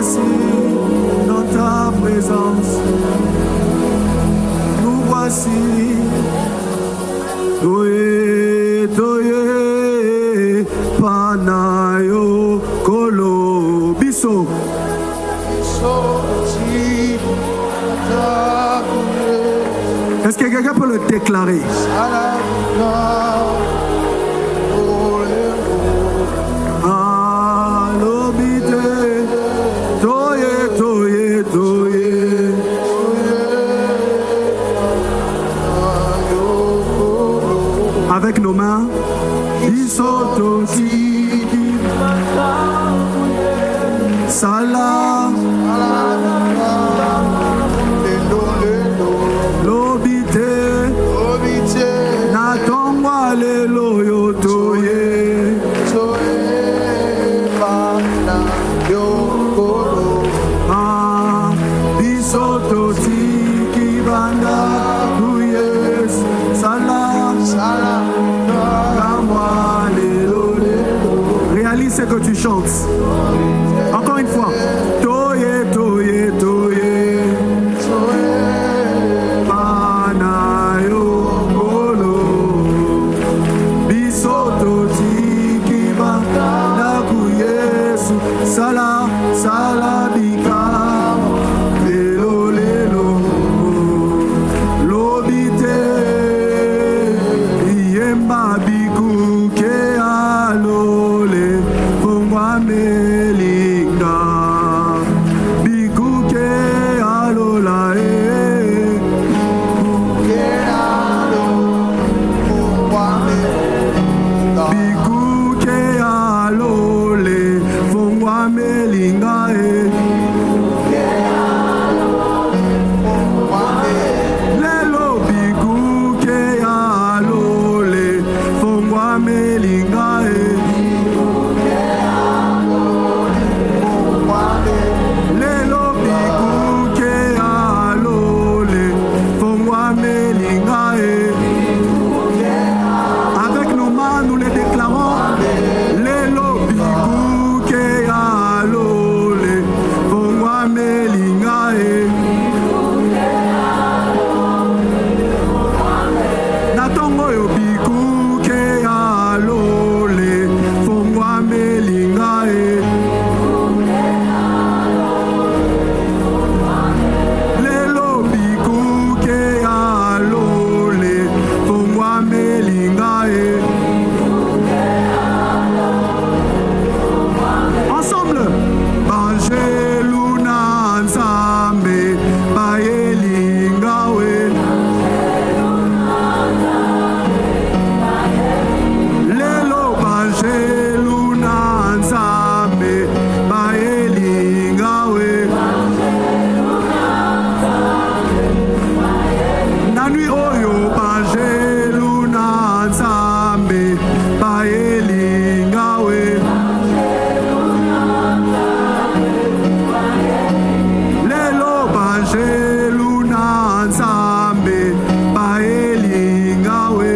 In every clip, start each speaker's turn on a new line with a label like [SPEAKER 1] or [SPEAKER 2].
[SPEAKER 1] voici dans ta présence. Nous voici. Toye, toye, panayo, kolo, biso. Est-ce que quelqu'un peut le déclarer? Avec nos mains, Salam, Lobite, Natongwa lelo yo toye, Bisoto tiki banda, Yes, Salam, Réalise ce que tu chantes. Encore une fois. Toye, toye, toye. Panayo kolo. Bisoto tiki banda ku Yesu. Sala, sala bika. Lelo, lelo. Lobite. Yemba biku ke alole. Fungwa melinga. Biku ke alola e. Biku ke alole. Fungwa melinga e. Lelo biku ke alole. Fungwa melinga e. Lelo biku ke alole. Fungwa melinga e. Avec nos mains, nous les déclarons. Lelo biku ke alole. Fungwa melinga e. Natongo yo biku ke alole. Fungwa melinga e. Lelo biku ke alole. Fungwa melinga e. Ensemble. Banjeluna nzambe bayelinga we. Lelo banjeluna nzambe bayelinga we. Na nuit oyo banjeluna nzambe bayelinga we. Lelo banjeluna nzambe bayelinga we.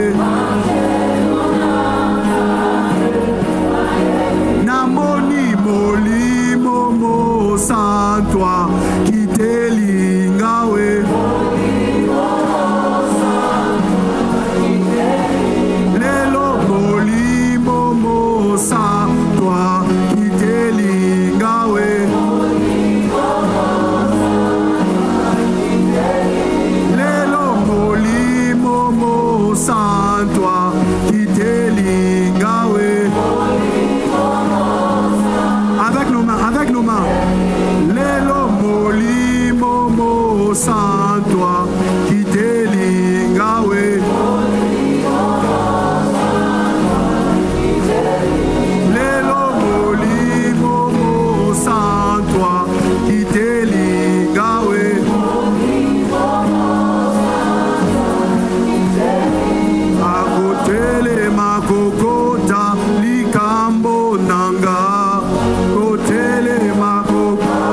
[SPEAKER 1] Namoni molimo mosantwa kitelinga we. Lelo molimo mosantwa kitelinga we. Lelo molimo mosantwa kitelinga we. Avec nos mains, avec nos mains. Lelo molimo mosantwa kitelinga we. Lelo molimo mosantwa kitelinga we. Akotele makokota likambo nanga. Kotele makokota.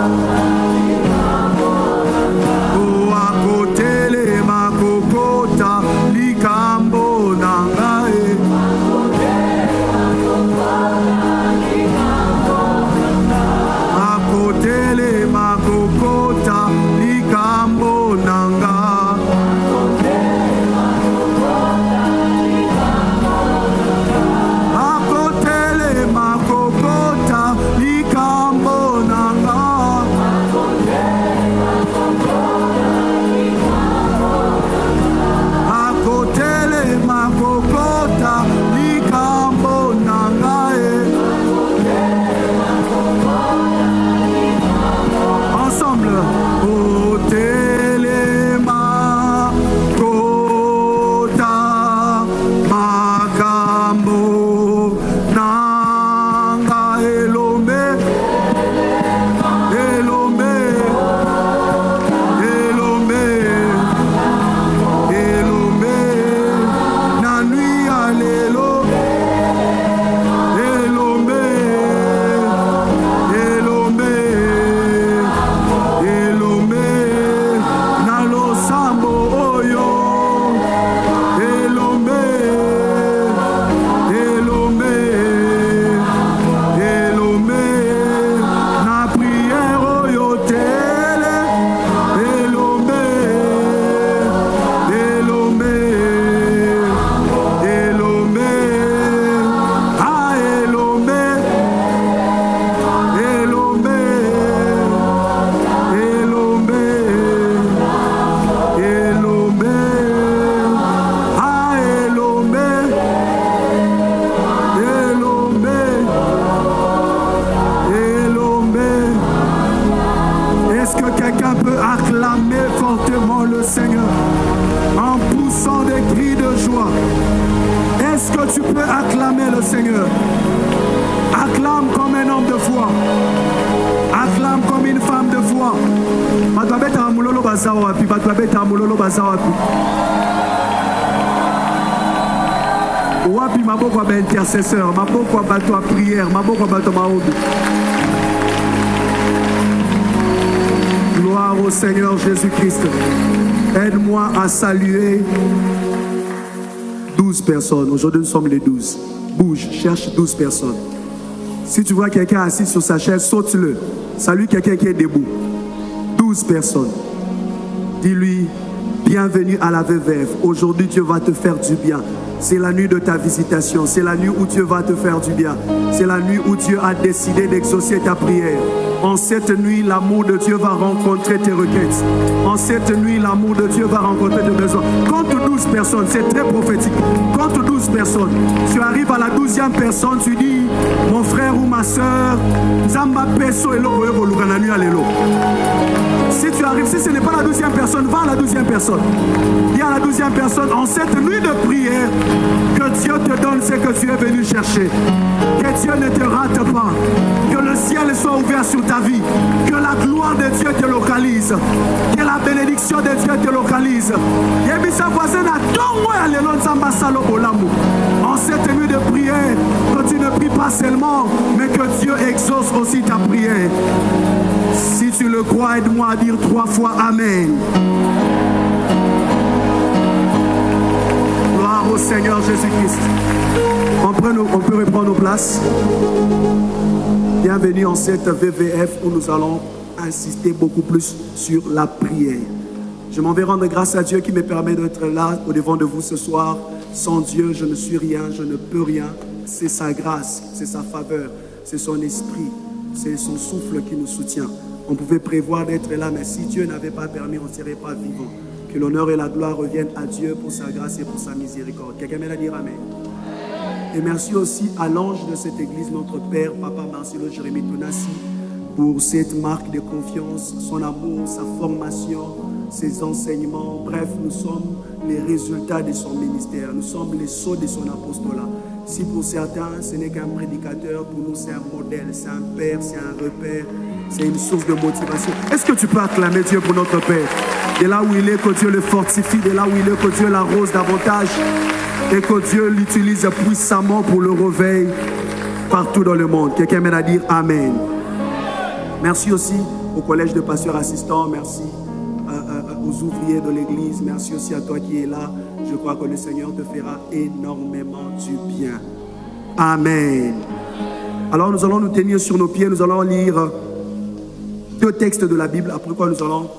[SPEAKER 1] Est-ce que quelqu'un peut acclamer fortement le Seigneur en poussant des cris de joie? Est-ce que tu peux acclamer le Seigneur? Acclame comme un homme de foi. Acclame comme une femme de foi. Wapi maboko ba intercesseur, maboko bato a prière, maboko bato maobi. Gloire au Seigneur Jésus-Christ. Aide-moi à saluer 12 personnes. Aujourd'hui, nous sommes les 12. Bouge, cherche 12 personnes. Si tu vois quelqu'un assis sur sa chaise, saute-le. Salue quelqu'un qui est debout. 12 personnes. Dis-lui, bienvenue à la VVF. Aujourd'hui, Dieu va te faire du bien. C'est la nuit de ta visitation. C'est la nuit où Dieu va te faire du bien. C'est la nuit où Dieu a décidé d'exaucer ta prière. En cette nuit, l'amour de Dieu va rencontrer tes requêtes. En cette nuit, l'amour de Dieu va rencontrer tes besoins. Compte 12 personnes, c'est très prophétique. Compte 12 personnes. Tu arrives à la 12e personne, tu dis, mon frère ou ma soeur, Zamba Peso et si tu arrives, si ce n'est pas la 12e personne, va à la 12e personne. Dis à la 12e personne, en cette nuit de prière, que Dieu te donne ce que tu es venu chercher. Que Dieu ne te rate pas. Que le ciel soit ouvert sur ta vie. Que la gloire de Dieu te localise. Que la bénédiction de Dieu te localise. En cette nuit de prière, que tu ne pries pas seulement, mais que Dieu exauce aussi ta prière. Si tu le crois, aide-moi à dire 3 fois Amen. Gloire au Seigneur Jésus-Christ. On peut reprendre nos places. Bienvenue en cette VVF où nous allons insister beaucoup plus sur la prière. Je m'en vais rendre grâce à Dieu qui me permet d'être là au devant de vous ce soir. Sans Dieu, je ne suis rien, je ne peux rien. C'est sa grâce, c'est sa faveur, c'est son esprit, c'est son souffle qui nous soutient. On pouvait prévoir d'être là, mais si Dieu n'avait pas permis, on ne serait pas vivant. Que l'honneur et la gloire reviennent à Dieu pour sa grâce et pour sa miséricorde. Quelqu'un m'aide à dire Amen. Et merci aussi à l'ange de cette église, notre Père, Papa Marcelo Jérémie Tounassi, pour cette marque de confiance, son amour, sa formation, ses enseignements. Bref, nous sommes les résultats de son ministère. Nous sommes les sceaux de son apostolat. Si pour certains, ce n'est qu'un prédicateur, pour nous, c'est un modèle, c'est un père, c'est un repère, c'est une source de motivation. Est-ce que tu peux acclamer Dieu pour notre Père? De là où il est, que Dieu le fortifie, de là où il est, que Dieu l'arrose davantage et que Dieu l'utilise puissamment pour le réveil partout dans le monde. Quelqu'un m'aide à dire Amen. Merci aussi au collège de pasteurs assistants, merci aux ouvriers de l'église, merci aussi à toi qui es là. Je crois que le Seigneur te fera énormément du bien. Amen. Alors nous allons nous tenir sur nos pieds, nous allons lire 2 textes de la Bible, après quoi nous allons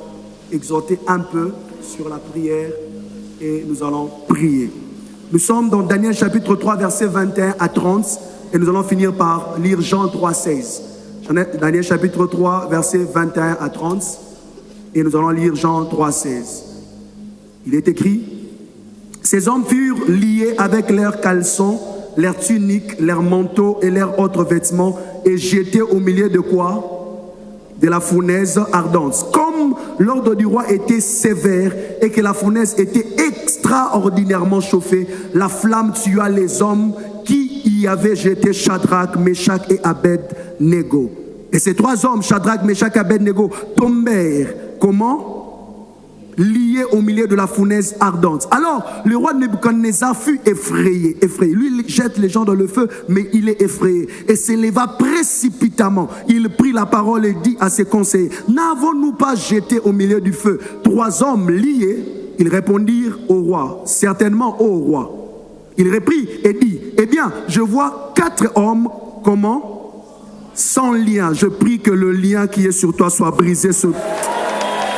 [SPEAKER 1] exhorter un peu sur la prière et nous allons prier. Nous sommes dans Daniel chapitre 3, versets 21 à 30 et nous allons finir par lire Jean 3, 16. Daniel chapitre 3, versets 21 à 30 et nous allons lire Jean 3, 16. Il est écrit: ces hommes furent liés avec leurs caleçons, leurs tuniques, leurs manteaux et leurs autres vêtements et jetés au milieu de quoi? De la fournaise ardente. Comme l'ordre du roi était sévère et que la fournaise était extraordinairement chauffée, la flamme tua les hommes qui y avaient jeté Shadrach, Meshach et Abed-Nego. Et ces 3 hommes, Shadrach, Meshach et Abed-Nego, tombèrent. Comment? Liés au milieu de la fournaise ardente. Alors, le roi Nebuchadnezzar fut effrayé. Lui, il jette les gens dans le feu, mais il est effrayé. Et s'éleva précipitamment. Il prit la parole et dit à ses conseillers: n'avons-nous pas jeté au milieu du feu 3 hommes liés? Ils répondirent au roi: certainement, ô roi. Il reprit et dit: eh bien, je vois 4 hommes, comment? Sans lien. Je prie que le lien qui est sur toi soit brisé.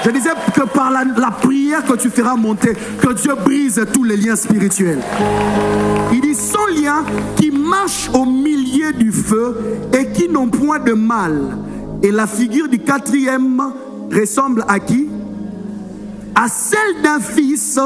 [SPEAKER 1] Je disais que par la prière que tu feras monter, que Dieu brise tous les liens spirituels. Il dit: sans lien, qui marchent au milieu du feu et qui n'ont point de mal. Et la figure du 4e ressemble à qui? À celle d'un fils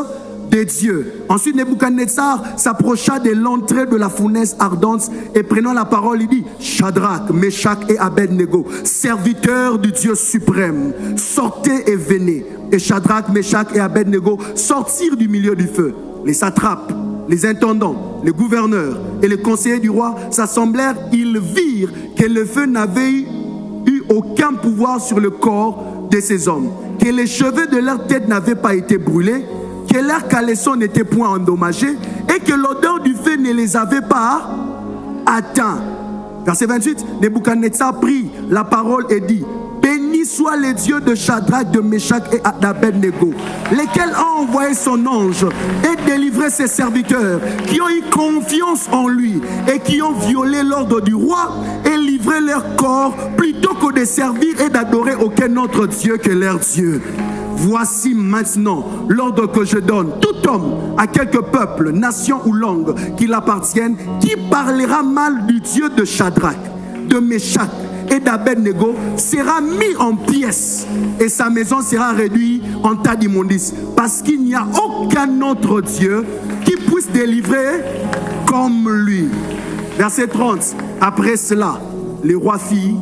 [SPEAKER 1] des dieux. Ensuite, Nebuchadnezzar s'approcha de l'entrée de la fournaise ardente et prenant la parole, il dit: Shadrach, Meshach et Abednego, serviteurs du Dieu suprême, sortez et venez. Et Shadrach, Meshach et Abednego sortirent du milieu du feu. Les satrapes, les intendants, les gouverneurs et les conseillers du roi s'assemblèrent. Ils virent que le feu n'avait eu aucun pouvoir sur le corps de ces hommes, que les cheveux de leur tête n'avaient pas été brûlés, que leurs caleçons n'étaient point endommagés et que l'odeur du feu ne les avait pas atteints. Verset 28, Nebuchadnezzar prit la parole et dit: Béni soit le Dieu de Shadrach, de Meshach et d'Abednego, lesquels ont envoyé son ange et délivré ses serviteurs, qui ont eu confiance en lui et qui ont violé l'ordre du roi et livré leur corps plutôt que de servir et d'adorer aucun autre Dieu que leur Dieu. Voici maintenant l'ordre que je donne. Tout homme, à quelque peuple, nation ou langue qu'il appartienne, qui parlera mal du Dieu de Shadrach, de Meshach et d'Abednego sera mis en pièces et sa maison sera réduite en tas d'immondices, parce qu'il n'y a aucun autre Dieu qui puisse délivrer comme lui. Verset 30. Après cela, le roi fit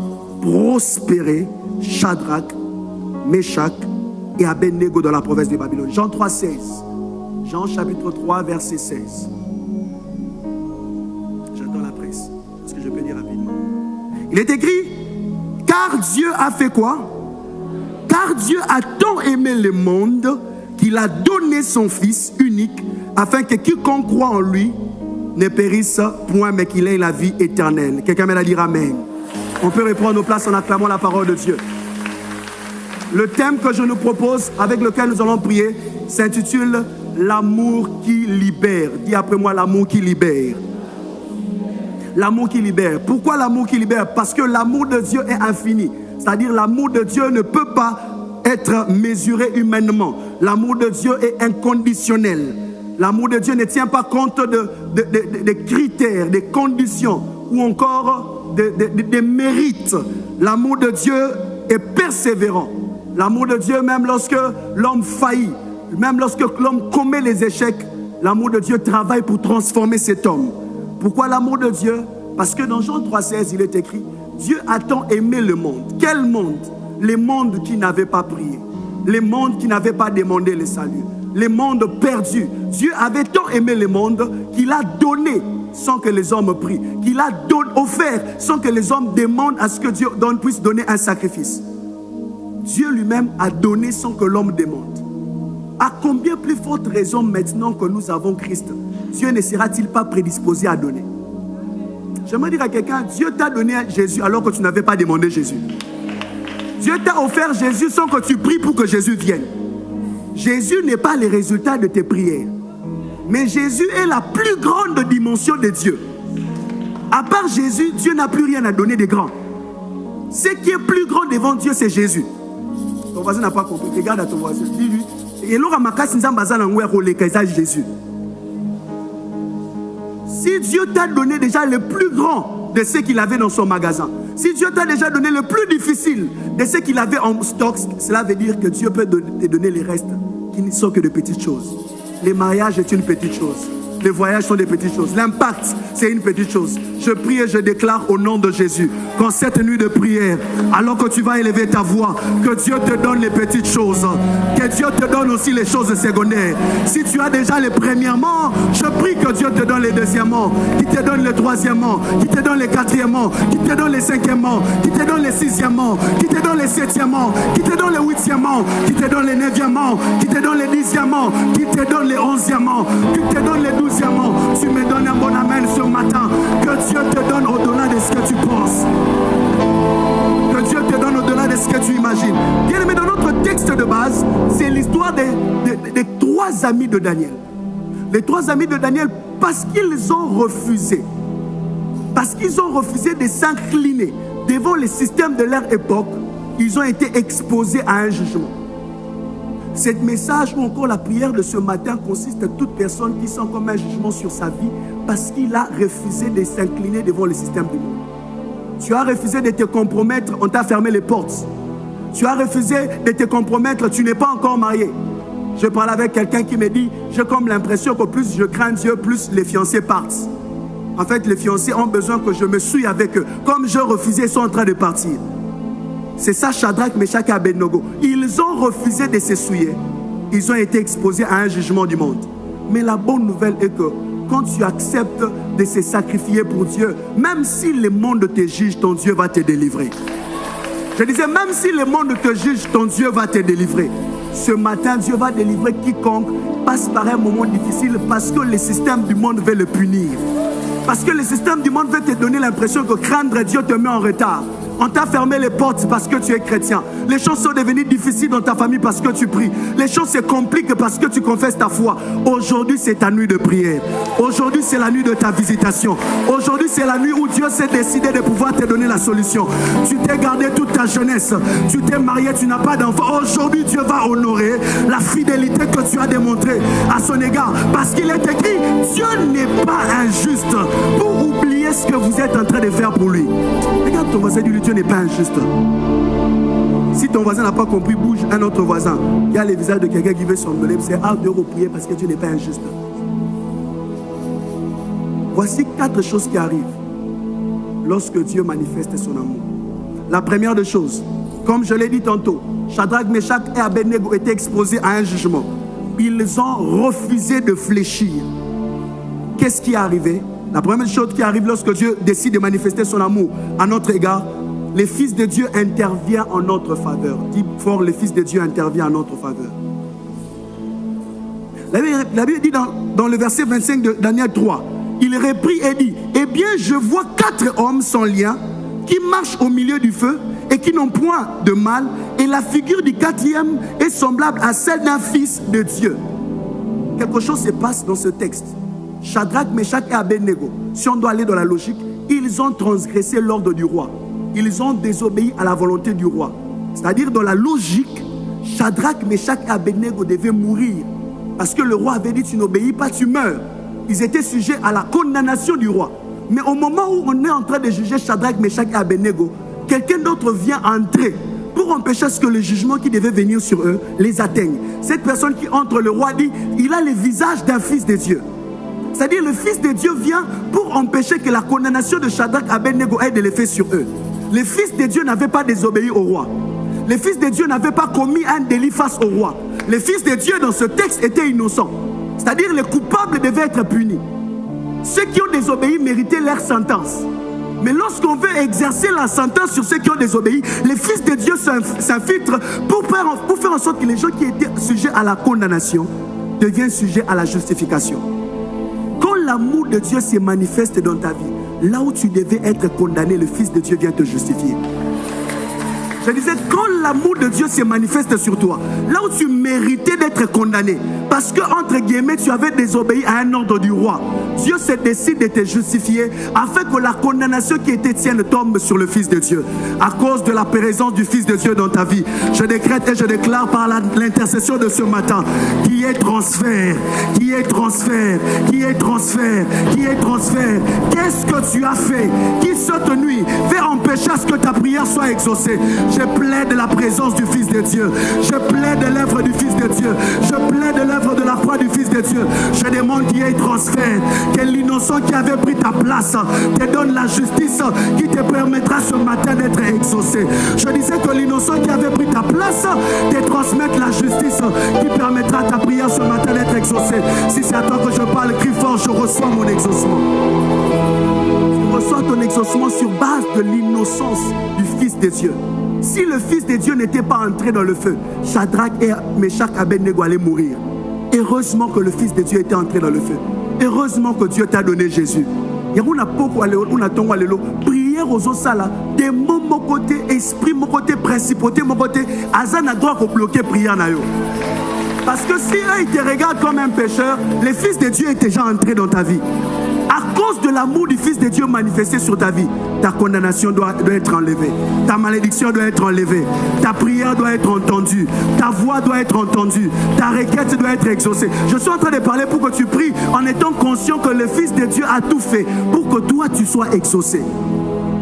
[SPEAKER 1] prospérer Shadrach, Meshach et Abednego dans la province de Babylone. Jean 3, 16. Jean chapitre 3, verset 16. J'attends la presse, parce que je peux dire rapidement. Il est écrit: car Dieu a fait quoi? Car Dieu a tant aimé le monde qu'il a donné son Fils unique, afin que quiconque croit en lui ne périsse point, mais qu'il ait la vie éternelle. Quelqu'un m'aide à dire Amen. On peut reprendre nos places en acclamant la parole de Dieu. Le thème que je nous propose, avec lequel nous allons prier, s'intitule l'amour qui libère. Dis après moi: l'amour qui libère. L'amour qui libère. Pourquoi l'amour qui libère? Parce que l'amour de Dieu est infini. C'est-à-dire l'amour de Dieu ne peut pas être mesuré humainement. L'amour de Dieu est inconditionnel. L'amour de Dieu ne tient pas compte de critères, des conditions ou encore des mérites. L'amour de Dieu est persévérant. L'amour de Dieu, même lorsque l'homme faillit, même lorsque l'homme commet les échecs, l'amour de Dieu travaille pour transformer cet homme. Pourquoi l'amour de Dieu? Parce que dans Jean 3,16, il est écrit: Dieu a tant aimé le monde. Quel monde? Les mondes qui n'avaient pas prié, les mondes qui n'avaient pas demandé le salut, les mondes perdus. Dieu avait tant aimé le monde qu'il a donné sans que les hommes prient, qu'il a offert sans que les hommes demandent à ce que Dieu puisse donner un sacrifice. Dieu lui-même a donné sans que l'homme demande. À combien plus forte raison maintenant que nous avons Christ, Dieu ne sera-t-il pas prédisposé à donner? J'aimerais dire à quelqu'un: Dieu t'a donné Jésus alors que tu n'avais pas demandé Jésus. Dieu t'a offert Jésus sans que tu pries pour que Jésus vienne. Jésus n'est pas le résultat de tes prières, mais Jésus est la plus grande dimension de Dieu. À part Jésus, Dieu n'a plus rien à donner de grand. Ce qui est plus grand devant Dieu, c'est Jésus. Ton voisin n'a pas compris. Regarde à ton voisin. Dis-lui: Jésus. Si Dieu t'a donné déjà le plus grand de ce qu'il avait dans son magasin, si Dieu t'a déjà donné le plus difficile de ce qu'il avait en stock, cela veut dire que Dieu peut te donner les restes qui ne sont que de petites choses. Le mariage est une petite chose. Les voyages sont des petites choses. L'impact, c'est une petite chose. Je prie et je déclare au nom de Jésus qu'en cette nuit de prière, alors que tu vas élever ta voix, que Dieu te donne les petites choses, que Dieu te donne aussi les choses secondaires. Si tu as déjà les premièrement, je prie que Dieu te donne les deuxièmement, qui te donne les troisièmement, qui te donne les quatrièmement, qui te donne les cinquièmement, qui te donne les sixièmement, qui te donne les septièmement, qui te donne les huitièmement, qui te donne les neuvièmement, qui te donne les dixièmement, qui te donne les onzièmement, qui te donne les douzièmement. Tu me donnes un bon amen ce matin. Que Dieu te donne au-delà de ce que tu penses. Que Dieu te donne au-delà de ce que tu imagines. Bien aimé, dans notre texte de base, c'est l'histoire des trois amis de Daniel. Les trois amis de Daniel, parce qu'ils ont refusé. Parce qu'ils ont refusé de s'incliner devant les systèmes de leur époque, ils ont été exposés à un jugement. Ce message ou encore la prière de ce matin consiste à toute personne qui sent comme un jugement sur sa vie parce qu'il a refusé de s'incliner devant le système du monde. Tu as refusé de te compromettre, on t'a fermé les portes. Tu as refusé de te compromettre, tu n'es pas encore marié. Je parle avec quelqu'un qui me dit, j'ai comme l'impression que plus je crains Dieu, plus les fiancés partent. En fait, les fiancés ont besoin que je me souille avec eux. Comme je refusais, ils sont en train de partir. C'est ça, Shadrach, Meshach et Abednego. Ils ont refusé de se souiller. Ils ont été exposés à un jugement du monde. Mais la bonne nouvelle est que quand tu acceptes de se sacrifier pour Dieu, même si le monde te juge, ton Dieu va te délivrer. Je disais, même si le monde te juge, ton Dieu va te délivrer. Ce matin, Dieu va délivrer quiconque passe par un moment difficile parce que le système du monde veut le punir. Parce que le système du monde veut te donner l'impression que craindre Dieu te met en retard. On t'a fermé les portes parce que tu es chrétien. Les choses sont devenues difficiles dans ta famille parce que tu pries. Les choses se compliquent parce que tu confesses ta foi. Aujourd'hui, c'est ta nuit de prière. Aujourd'hui, c'est la nuit de ta visitation. Aujourd'hui, c'est la nuit où Dieu s'est décidé de pouvoir te donner la solution. Tu t'es gardé toute ta jeunesse. Tu t'es marié, tu n'as pas d'enfant. Aujourd'hui, Dieu va honorer la fidélité que tu as démontrée à son égard. Parce qu'il est écrit, Dieu n'est pas injuste pour oublier ce que vous êtes en train de faire pour lui. Regarde ton voisin, dis-lui, Dieu n'est pas injuste. Si ton voisin n'a pas compris, bouge un autre voisin. Il y a le visage de quelqu'un qui veut s'engueuler. C'est hâte de reprier parce que Dieu n'est pas injuste. Voici 4 choses qui arrivent lorsque Dieu manifeste son amour. La première des choses, comme je l'ai dit tantôt, Shadrach, Meshach et Abednego étaient exposés à un jugement. Ils ont refusé de fléchir. Qu'est-ce qui est arrivé? La première chose qui arrive lorsque Dieu décide de manifester son amour à notre égard, le Fils de Dieu intervient en notre faveur. Dis fort, le Fils de Dieu intervient en notre faveur. La Bible dit dans le verset 25 de Daniel 3, il reprit et dit, eh bien je vois 4 hommes sans lien qui marchent au milieu du feu et qui n'ont point de mal, et la figure du 4e est semblable à celle d'un fils de Dieu. Quelque chose se passe dans ce texte. Shadrach, Meshach et Abednego, si on doit aller dans la logique, ils ont transgressé l'ordre du roi. Ils ont désobéi à la volonté du roi. C'est-à-dire, dans la logique, Shadrach, Meshach et Abednego devaient mourir. Parce que le roi avait dit, tu n'obéis pas, tu meurs. Ils étaient sujets à la condamnation du roi. Mais au moment où on est en train de juger Shadrach, Meshach et Abednego, quelqu'un d'autre vient entrer pour empêcher à ce que le jugement qui devait venir sur eux les atteigne. Cette personne qui entre, le roi dit, il a le visage d'un fils de Dieu. C'est-à-dire, le Fils de Dieu vient pour empêcher que la condamnation de Shadrach et Abednego ait de l'effet sur eux. Le Fils de Dieu n'avait pas désobéi au roi. Le Fils de Dieu n'avait pas commis un délit face au roi. Le Fils de Dieu, dans ce texte, était innocent. C'est-à-dire, les coupables devaient être punis. Ceux qui ont désobéi méritaient leur sentence. Mais lorsqu'on veut exercer la sentence sur ceux qui ont désobéi, le Fils de Dieu s'infiltre pour faire en sorte que les gens qui étaient sujets à la condamnation deviennent sujets à la justification. Quand l'amour de Dieu se manifeste dans ta vie, là où tu devais être condamné, le Fils de Dieu vient te justifier. Je disais, quand l'amour de Dieu se manifeste sur toi, là où tu méritais d'être condamné, parce que, entre guillemets, tu avais désobéi à un ordre du roi, Dieu se décide de te justifier afin que la condamnation qui était tienne tombe sur le Fils de Dieu. À cause de la présence du Fils de Dieu dans ta vie, je décrète et je déclare par l'intercession de ce matin, qui est transfert, qui est transfert, qui est transfert, qui est transfert. Qu'est-ce que tu as fait qui cette nuit fait empêcher à ce que ta prière soit exaucée? Je plaide la présence du Fils de Dieu. Je plaide l'œuvre du Fils de Dieu. Je plaide l'œuvre de la croix du Fils de Dieu. Je demande qu'il y ait transfert. Que l'innocent qui avait pris ta place te donne la justice qui te permettra ce matin d'être exaucé. Je disais que l'innocent qui avait pris ta place te transmette la justice qui permettra à ta prière ce matin d'être exaucée. Si c'est à toi que je parle, crie fort, je reçois mon exaucement. Tu reçois ton exaucement sur base de l'innocence du Fils de Dieu. Si le Fils de Dieu n'était pas entré dans le feu, Shadrach et Meshach et Abednego allaient mourir. Heureusement que le Fils de Dieu était entré dans le feu. Heureusement que Dieu t'a donné Jésus. Prière aux osala, démon mon côté, esprit mon côté, principauté mon côté, Azan a droit de bloquer prière na yo. Parce que si eux ils te regardent comme un pécheur, le Fils de Dieu est déjà entré dans ta vie. À cause de l'amour du Fils de Dieu manifesté sur ta vie, ta condamnation doit être enlevée. Ta malédiction doit être enlevée. Ta prière doit être entendue. Ta voix doit être entendue. Ta requête doit être exaucée. Je suis en train de parler pour que tu pries en étant conscient que le Fils de Dieu a tout fait pour que toi tu sois exaucé.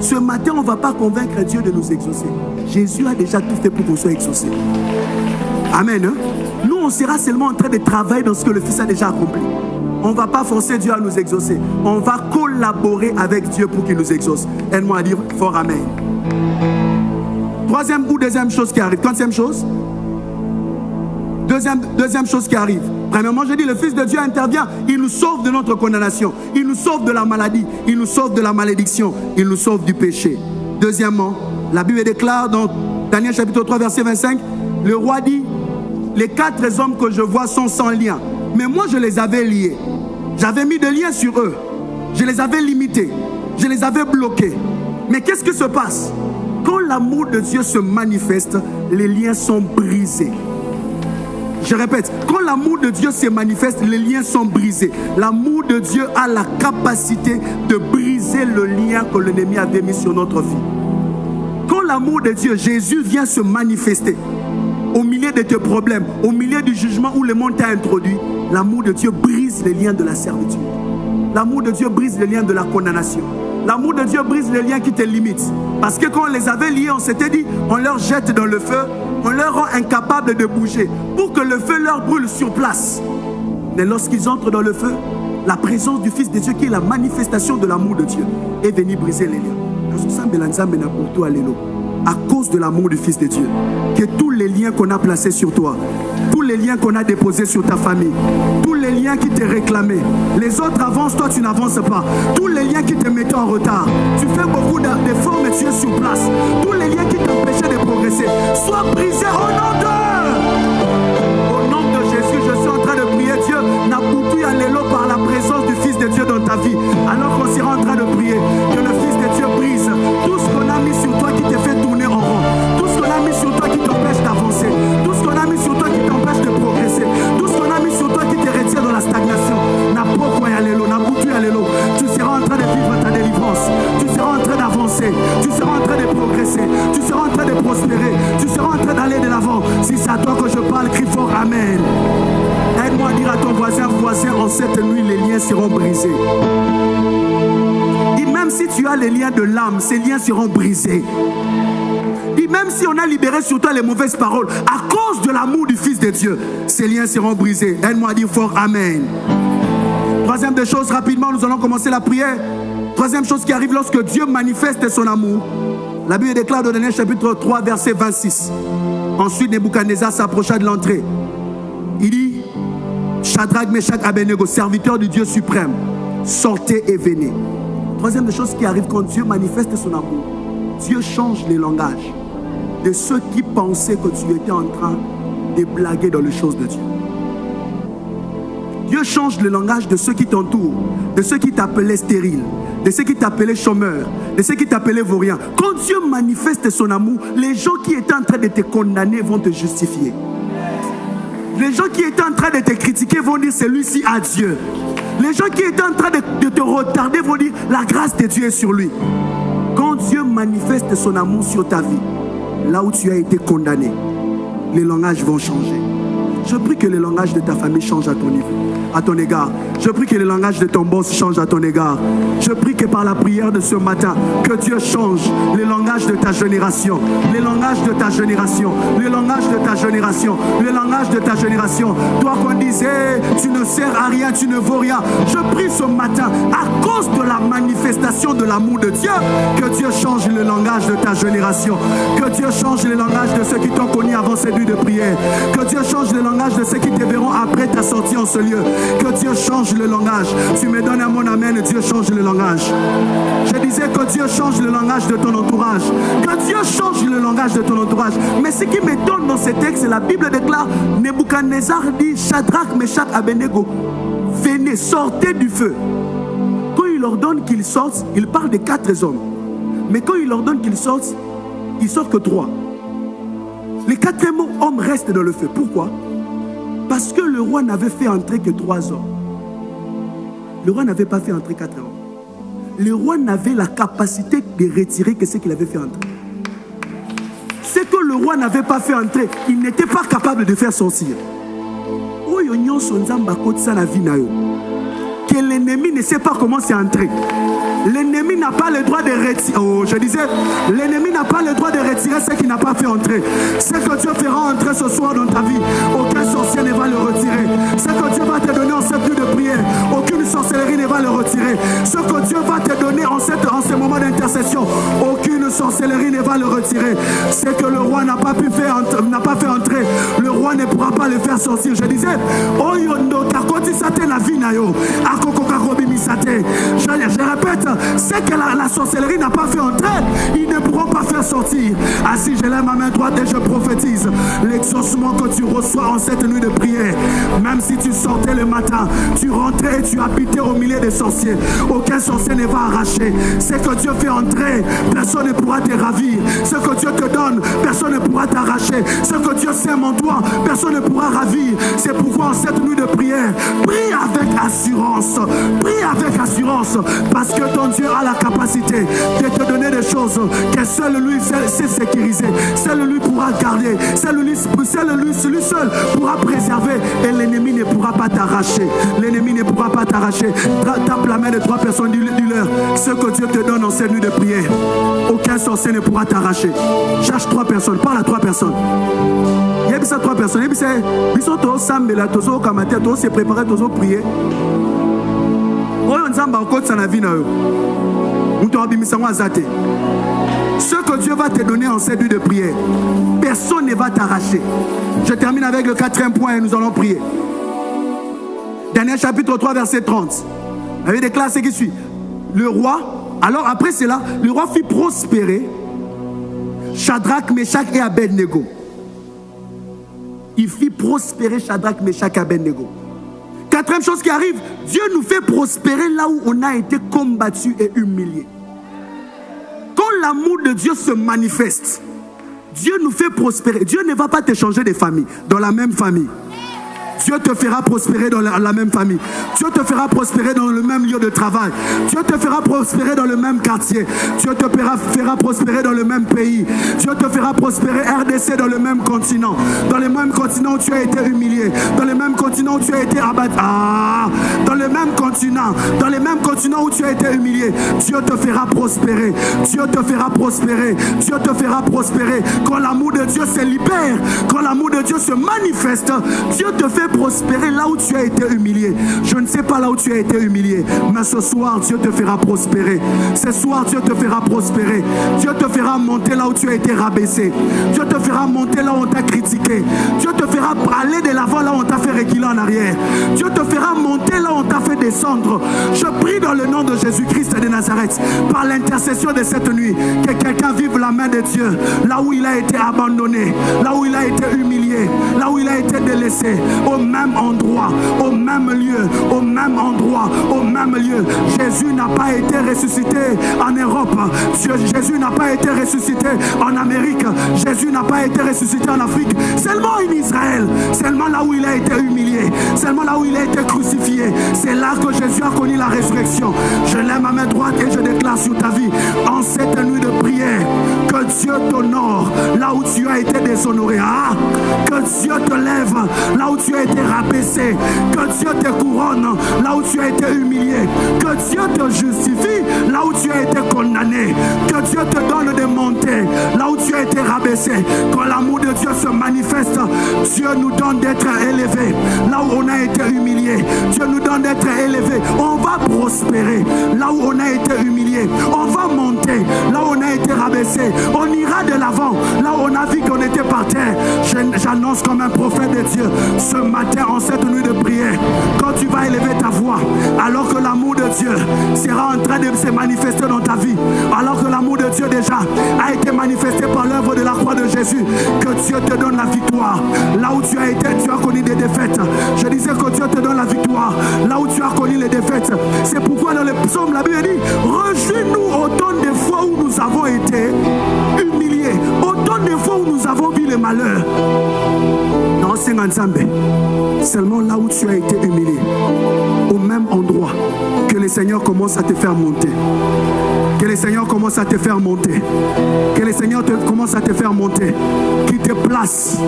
[SPEAKER 1] Ce matin, on ne va pas convaincre Dieu de nous exaucer. Jésus a déjà tout fait pour qu'on soit exaucé. Amen. Hein? Nous, on sera seulement en train de travailler dans ce que le Fils a déjà accompli. On ne va pas forcer Dieu à nous exaucer. On va collaborer avec Dieu pour qu'il nous exauce. Aide-moi à dire fort Amen. Troisième ou deuxième chose qui arrive. Quatrième chose. Deuxième chose qui arrive. Premièrement, je dis, le Fils de Dieu intervient. Il nous sauve de notre condamnation. Il nous sauve de la maladie. Il nous sauve de la malédiction. Il nous sauve du péché. Deuxièmement, la Bible déclare dans Daniel chapitre 3, verset 25, le roi dit, les 4 hommes que je vois sont sans lien. Mais moi, je les avais liés. J'avais mis des liens sur eux. Je les avais limités. Je les avais bloqués. Mais qu'est-ce qui se passe? Quand l'amour de Dieu se manifeste, les liens sont brisés. Je répète, quand l'amour de Dieu se manifeste, les liens sont brisés. L'amour de Dieu a la capacité de briser le lien que l'ennemi avait mis sur notre vie. Quand l'amour de Dieu, Jésus vient se manifester au milieu de tes problèmes, au milieu du jugement où le monde t'a introduit, l'amour de Dieu brise les liens de la servitude. L'amour de Dieu brise les liens de la condamnation. L'amour de Dieu brise les liens qui te limitent. Parce que quand on les avait liés, on s'était dit, on leur jette dans le feu, on leur rend incapables de bouger pour que le feu leur brûle sur place. Mais lorsqu'ils entrent dans le feu, la présence du Fils de Dieu, qui est la manifestation de l'amour de Dieu, est venue briser les liens. À cause de l'amour du Fils de Dieu, que tous les liens qu'on a placés sur toi, tous les liens qu'on a déposés sur ta famille, tous les liens qui te réclamaient, les autres avancent, toi tu n'avances pas, tous les liens qui te mettaient en retard, tu fais beaucoup d'efforts mais tu es sur place, tous les liens qui t'empêchaient de progresser, soient brisés au nom de Jésus. Je suis en train de prier Dieu, n'aboutit à l'élo par la présence du Fils de Dieu dans ta vie, alors qu'on sera en train de prier, que le Fils de Dieu brise tout ce qu'on a mis sur toi qui te fait tourner en rond, tout ce qu'on a mis sur toi qui t'empêche d'avancer, tout ce qu'on a mis sur toi qui t'empêche de progresser, tout ce qu'on a mis sur toi qui te retient dans la stagnation. Tu seras en train de vivre ta délivrance, tu seras en train d'avancer, tu seras en train de progresser, tu seras en train de prospérer, tu seras en train d'aller de l'avant. Si c'est à toi que je parle, crie fort Amen. Aide-moi à dire à ton voisin, en cette nuit, les liens seront brisés. Et même si tu as les liens de l'âme, ces liens seront brisés. Et même si on a libéré sur toi les mauvaises paroles, à cause de l'amour du Fils de Dieu, ces liens seront brisés. Aide-moi à dire fort Amen. Troisième des choses, rapidement, nous allons commencer la prière. Troisième chose qui arrive lorsque Dieu manifeste son amour. La Bible déclare dans Daniel chapitre 3, verset 26. Ensuite, Nebuchadnezzar s'approcha de l'entrée. Il dit, Shadrach, Meshach, Abednego, serviteurs du Dieu suprême, sortez et venez. Troisième des choses qui arrive quand Dieu manifeste son amour. Dieu change les langages de ceux qui pensaient que tu étais en train de blaguer dans les choses de Dieu. Dieu change le langage de ceux qui t'entourent, de ceux qui t'appelaient stériles, de ceux qui t'appelaient chômeurs, de ceux qui t'appelaient vauriens. Quand Dieu manifeste son amour, les gens qui étaient en train de te condamner vont te justifier. Les gens qui étaient en train de te critiquer vont dire celui-ci a Dieu. Les gens qui étaient en train de te retarder vont dire la grâce de Dieu est sur lui. Quand Dieu manifeste son amour sur ta vie, là où tu as été condamné, les langages vont changer. Je prie que le langage de ta famille change à ton niveau, à ton égard. Je prie que le langage de ton boss change à ton égard. Je prie que par la prière de ce matin, que Dieu change le langage de ta génération. Le langage de ta génération. Le langage de ta génération. Le langage de ta génération. Toi qu'on disait, tu ne sers à rien, tu ne vaux rien. Je prie ce matin, à cause de la manifestation de l'amour de Dieu, que Dieu change le langage de ta génération. Que Dieu change le langage de ceux qui t'ont connu avant cette nuit de prière. Que Dieu change le langage de ceux qui te verront après ta sortie en ce lieu. Que Dieu change le langage. Tu me donnes un mon amen, Dieu change le langage. Je disais que Dieu change le langage de ton entourage. Que Dieu change le langage de ton entourage. Mais ce qui m'étonne dans ce texte, la Bible déclare, Nebuchadnezzar dit, Shadrach, Meshach, Abednego, venez, sortez du feu. Quand il leur donne qu'ils sortent, il parle de 4 hommes. Mais quand il leur donne qu'ils sortent, ils sortent que 3. Les 4e homme reste dans le feu. Pourquoi? Parce que le roi n'avait fait entrer que 3 hommes. Le roi n'avait pas fait entrer 4 hommes. Le roi n'avait la capacité de retirer que ce qu'il avait fait entrer. Ce que le roi n'avait pas fait entrer, il n'était pas capable de faire sortir. Que que l'ennemi ne sait pas comment c'est entré. L'ennemi n'a pas le droit de retirer. Oh, je disais, l'ennemi n'a pas le droit de retirer ce qu'il n'a pas fait entrer. Ce que Dieu fera entrer ce soir dans ta vie, aucun sorcier ne va le retirer. Ce que Dieu va te donner en cette nuit de prière, aucune sorcellerie ne va le retirer. Ce que Dieu va te donner en ce moment d'intercession, aucune sorcellerie ne va le retirer. Ce que le roi n'a pas fait entrer, le roi ne pourra pas le faire sortir. Je disais, je répète, ce que la sorcellerie n'a pas fait entrer, ils ne pourront pas faire sortir. Ainsi, je lève ma main droite et je prophétise l'exaucement que tu reçois en cette nuit de prière. Même si tu sortais le matin, tu rentrais et tu habitais au milieu des sorciers, aucun sorcier ne va arracher. Ce que Dieu fait entrer, personne ne pourra te ravir. Ce que Dieu te donne, personne ne pourra t'arracher. Ce que Dieu sème en toi, personne ne pourra ravir. C'est pourquoi en cette nuit de prière, prie avec assurance. Prie avec assurance, parce que ton Dieu a la capacité de te donner des choses que seul lui sait sécuriser. Seul lui pourra garder. Seul lui seul pourra préserver. Et l'ennemi ne pourra pas t'arracher. L'ennemi ne pourra pas t'arracher. Tape la main de 3 personnes, dis-leur ce que Dieu te donne en cette nuit de prière. Aucun sorcier ne pourra t'arracher. Cherche 3 personnes, parle à 3 personnes. Il y a 3 personnes. Il y a ils sont tous ensemble là, tous au kamaté, tous se préparer, tous au prier. Ce que Dieu va te donner en cette nuit de prière, personne ne va t'arracher. Je termine avec le 4e point et nous allons prier. Daniel chapitre 3 verset 30. Vous avez déclaré ce qui suit. Le roi, alors après cela, le roi fit prospérer Shadrach, Meshach et Abednego. Il fit prospérer Shadrach, Meshach et Abednego. 4e chose qui arrive, Dieu nous fait prospérer là où on a été combattu et humilié. Quand l'amour de Dieu se manifeste, Dieu nous fait prospérer. Dieu ne va pas te changer de famille, dans la même famille. Dieu te fera prospérer dans la même famille. Dieu te fera prospérer dans le même lieu de travail. Dieu te fera prospérer dans le même quartier. Dieu te fera prospérer dans le même pays. Dieu te fera prospérer RDC dans le même continent. Dans le même continent où tu as été humilié. Dans le même continent où tu as été abattu. Dans le même continent. Dans le même continent où tu as été humilié. Dieu te fera prospérer. Dieu te fera prospérer. Dieu te fera prospérer. Quand l'amour de Dieu se libère, quand l'amour de Dieu se manifeste, Dieu te fait prospérer là où tu as été humilié. Je ne sais pas là où tu as été humilié, mais ce soir Dieu te fera prospérer. Ce soir Dieu te fera prospérer. Dieu te fera monter là où tu as été rabaissé. Dieu te fera monter là où on t'a critiqué. Dieu te fera aller de l'avant là où on t'a fait reculer en arrière. Dieu te fera monter là où on t'a fait descendre. Je prie dans le nom de Jésus-Christ de Nazareth, par l'intercession de cette nuit, que quelqu'un vive la main de Dieu là où il a été abandonné, là où il a été humilié, là où il a été délaissé. Au même endroit, au même lieu, au même endroit, au même lieu. Jésus n'a pas été ressuscité en Europe. Jésus n'a pas été ressuscité en Amérique. Jésus n'a pas été ressuscité en Afrique. Seulement en Israël. Seulement là où il a été humilié. Seulement là où il a été crucifié. C'est là que Jésus a connu la résurrection. Je lève ma main droite et je déclare sur ta vie, en cette nuit de prière, que Dieu t'honore là où tu as été déshonoré. Que Dieu te lève là où tu as été rabaissé, que Dieu te couronne là où tu as été humilié, que Dieu te justifie là où tu as été condamné, que Dieu te donne de monter là où tu as été rabaissé. Quand l'amour de Dieu se manifeste, Dieu nous donne d'être élevés là où on a été humilié. Dieu nous donne d'être élevés. On va prospérer là où on a été humilié. On va monter là où on a été rabaissé. On ira de l'avant là où on a vu qu'on était par terre. J'annonce comme un prophète de Dieu ce matin, en cette nuit de prière, quand tu vas élever ta voix, alors que l'amour de Dieu sera en train de se manifester dans ta vie, alors que l'amour de Dieu déjà a été manifesté par l'œuvre de la croix de Jésus, que Dieu te donne la victoire. Là où tu as été, tu as connu des défaites. Je disais que Dieu te donne la victoire. Là où tu as connu les défaites. C'est pourquoi dans le psaume, la Bible dit, rejouis-nous autant de fois où nous avons été humiliés, autant de fois où nous avons vu les malheurs. Non, c'est seulement là où tu as été humilié, au même endroit, que Que le Seigneur commence à te faire monter. Que le Seigneur commence à te faire monter. Que le Seigneur commence à te faire monter. Qui te place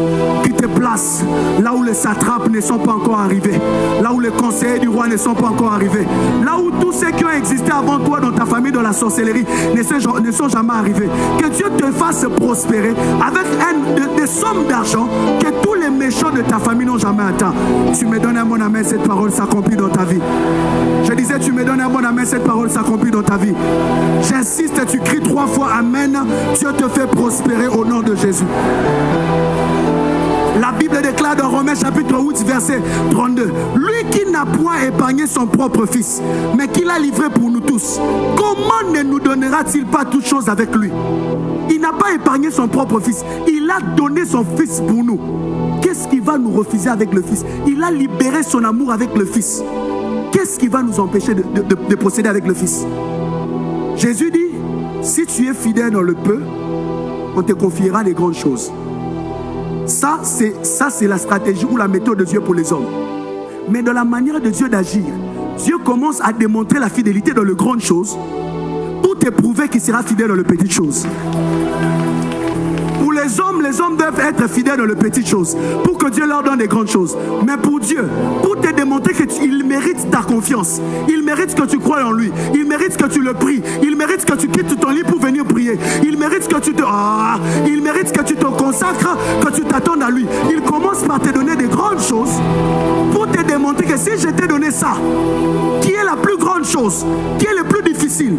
[SPEAKER 1] là où les satrapes ne sont pas encore arrivés. Là où les conseillers du roi ne sont pas encore arrivés. Là où tous ceux qui ont existé avant toi dans ta famille, dans la sorcellerie, ne sont jamais arrivés. Que Dieu te fasse prospérer avec des sommes d'argent que tous les méchants de ta famille n'ont jamais atteint. Tu me donnes un bon amen, cette parole s'accomplit dans ta vie. Je disais, tu me donnes un bon amen, cette parole s'accomplit dans ta vie. J'insiste, tu cries 3 fois amen. Dieu te fait prospérer au nom de Jésus. La Bible déclare dans Romains chapitre 8 verset 32. Lui qui n'a point épargné son propre fils, mais qui l'a livré pour nous tous, comment ne nous donnera-t-il pas toutes choses avec lui? Il n'a pas épargné son propre fils. Il a donné son fils pour nous. Qu'est-ce qui va nous refuser avec le fils? Il a libéré son amour avec le fils. Qu'est-ce qui va nous empêcher de procéder avec le fils? Jésus dit, si tu es fidèle dans le peu, on te confiera les grandes choses. Ça, c'est la stratégie ou la méthode de Dieu pour les hommes. Mais dans la manière de Dieu d'agir, Dieu commence à démontrer la fidélité dans les grandes choses pour te prouver qu'il sera fidèle dans les petites choses. Pour les hommes doivent être fidèles dans les petites choses pour que Dieu leur donne des grandes choses. Mais pour Dieu, pour te démontrer qu'il mérite ta confiance, il mérite que tu crois en lui, il mérite que tu le pries, il mérite que tu quittes ton lit pour venir prier, il mérite que tu te consacres, que tu t'attendes à lui. Il commence par te donner des grandes choses pour te démontrer que si je t'ai donné ça, qui est la plus grande chose, qui est le plus difficile,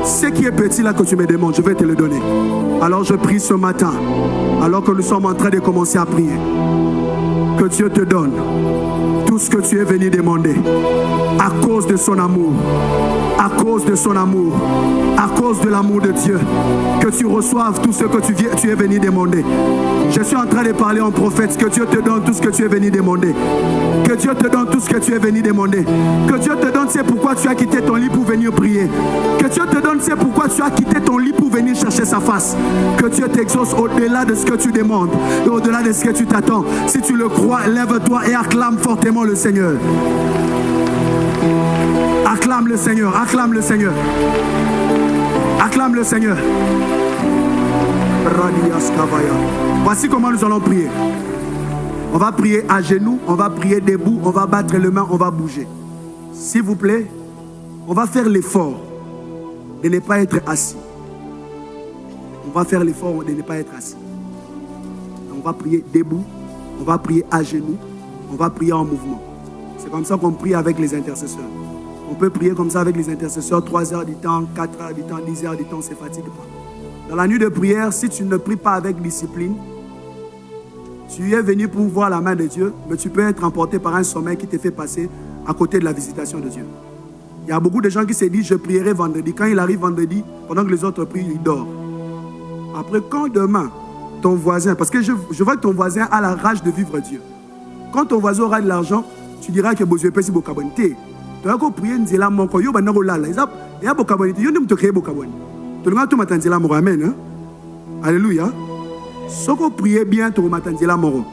[SPEAKER 1] ce qui est petit là que tu me demandes, je vais te le donner. Alors je prie ce matin, alors que nous sommes en train de commencer à prier, que Dieu te donne tout ce que tu es venu demander à cause de son amour, à cause de son amour, à cause de l'amour de Dieu, que tu reçoives tout ce que tu es venu demander. Je suis en train de parler en prophète, que Dieu te donne tout ce que tu es venu demander. Que Dieu te donne tout ce que tu es venu demander. Que Dieu te donne, c'est pourquoi tu as quitté ton lit pour venir prier. Que Dieu te donne, c'est pourquoi tu as quitté ton lit pour venir chercher sa face. Que Dieu t'exauce au-delà de ce que tu demandes et au-delà de ce que tu t'attends. Si tu le crois, lève-toi et acclame fortement le Seigneur. Acclame le Seigneur, acclame le Seigneur. Acclame le Seigneur. Voici comment nous allons prier. On va prier à genoux, on va prier debout, on va battre les mains, on va bouger. S'il vous plaît, on va faire l'effort de ne pas être assis. On va faire l'effort de ne pas être assis. On va prier debout, on va prier à genoux, on va prier en mouvement. C'est comme ça qu'on prie avec les intercesseurs. On peut prier comme ça avec les intercesseurs 3 heures du temps, 4 heures du temps, 10 heures du temps, c'est fatigue pas. Dans la nuit de prière, si tu ne pries pas avec discipline, tu es venu pour voir la main de Dieu, mais tu peux être emporté par un sommeil qui te fait passer à côté de la visitation de Dieu. Il y a beaucoup de gens qui se disent, je prierai vendredi. Quand il arrive vendredi, pendant que les autres prient, il dort. Après, quand demain, ton voisin, parce que je vois que ton voisin a la rage de vivre Dieu. Quand ton voisin aura de l'argent, tu diras que Dieu peut si beaucoup bonté. Tu vas prier, tu vas mon koyo, ben non là, il y a beaucoup bonté. Il y a te créer beaucoup bonté. Tu vas tout m'attendre là, mon amen. Alléluia. Si vous priez bien, tu vas m'attendre là, mon.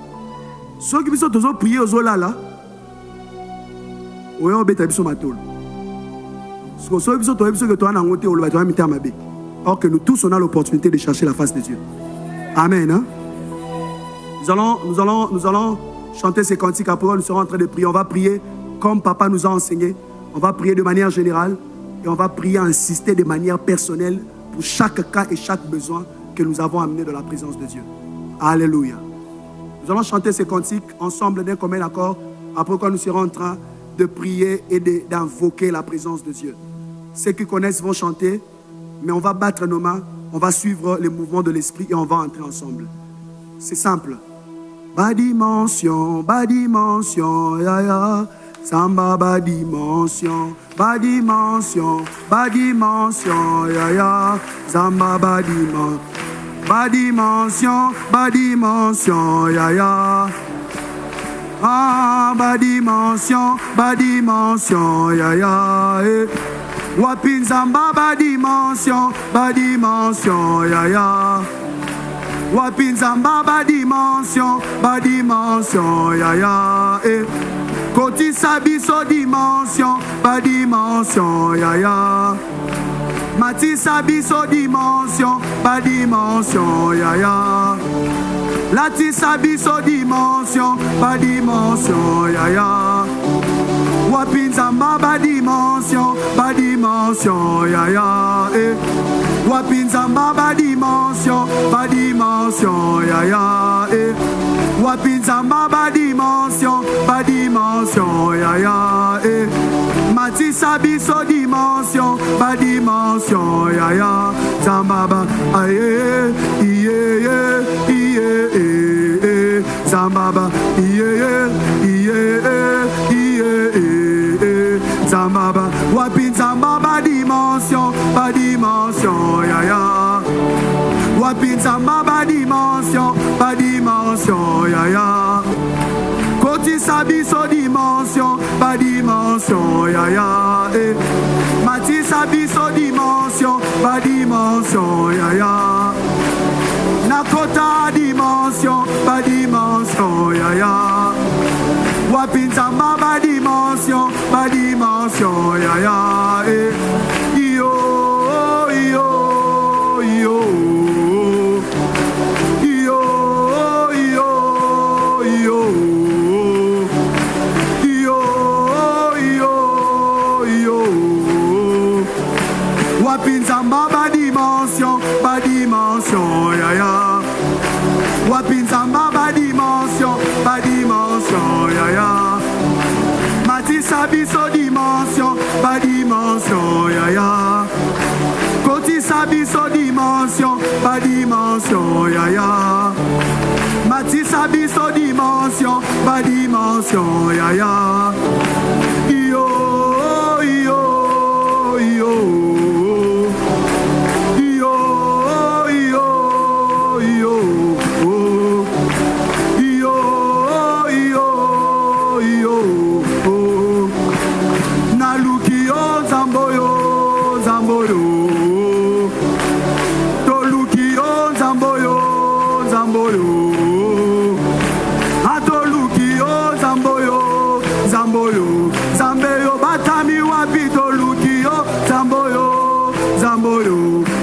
[SPEAKER 1] Si vous priez aux là, vous allez être sur ma tôle. Si vous avez que tu as un côté, vous allez mettre à ma baie. Or que nous tous, on a l'opportunité de chercher la face de Dieu. Amen. Hein? Nous allons chanter ces cantiques. Après, nous serons en train de prier. On va prier comme Papa nous a enseigné. On va prier de manière générale. Et on va prier, insister de manière personnelle pour chaque cas et chaque besoin que nous avons amené dans la présence de Dieu. Alléluia. Nous allons chanter ces cantiques ensemble d'un commun accord. Après quoi, nous serons en train de prier et d'invoquer la présence de Dieu. Ceux qui connaissent vont chanter, mais on va battre nos mains, on va suivre les mouvements de l'esprit et on va entrer ensemble. C'est simple. Bas dimension, ya ya. Samba bas dimension, ya ya. Samba bas dimension, ya ya. Ah, bas dimension, ya ya. Wapin Zamba bas dimension, ya ya. Wapin Zamba bas dimension, ya ya. Kotisa biso dimension, pas dimension, ya ya. Matisa biso dimension, pas dimension, ya ya. Latisa biso dimension, pas dimension, ya ya. Wapinzamba ba dimension, ya ya. Wapinzamba ba dimension, ya ya. Wapinzamba ba dimension, ya ya. Matisa biso dimension, ya ya. Zambaba, aye, iye, iye, Zambaba, iye, iye, Zambaba, wapinzamba ba dimension, ya ya. Wapinzamba ba dimension, ya ya. Kotisa biso dimension, ya ya. Matisa biso dimension, ya ya. Nakota dimension, ya ya. Wapinzamba ba dimension, ya ya. Yo, yo, yo. Wapinzamba ba dimension, ya ya. Wapinzamba ba dimension, ya ya. Matisa biso dimension, ya ya. Kotisa biso dimension, ya ya. Matisa biso dimension, ya ya. Yo, yo, yo.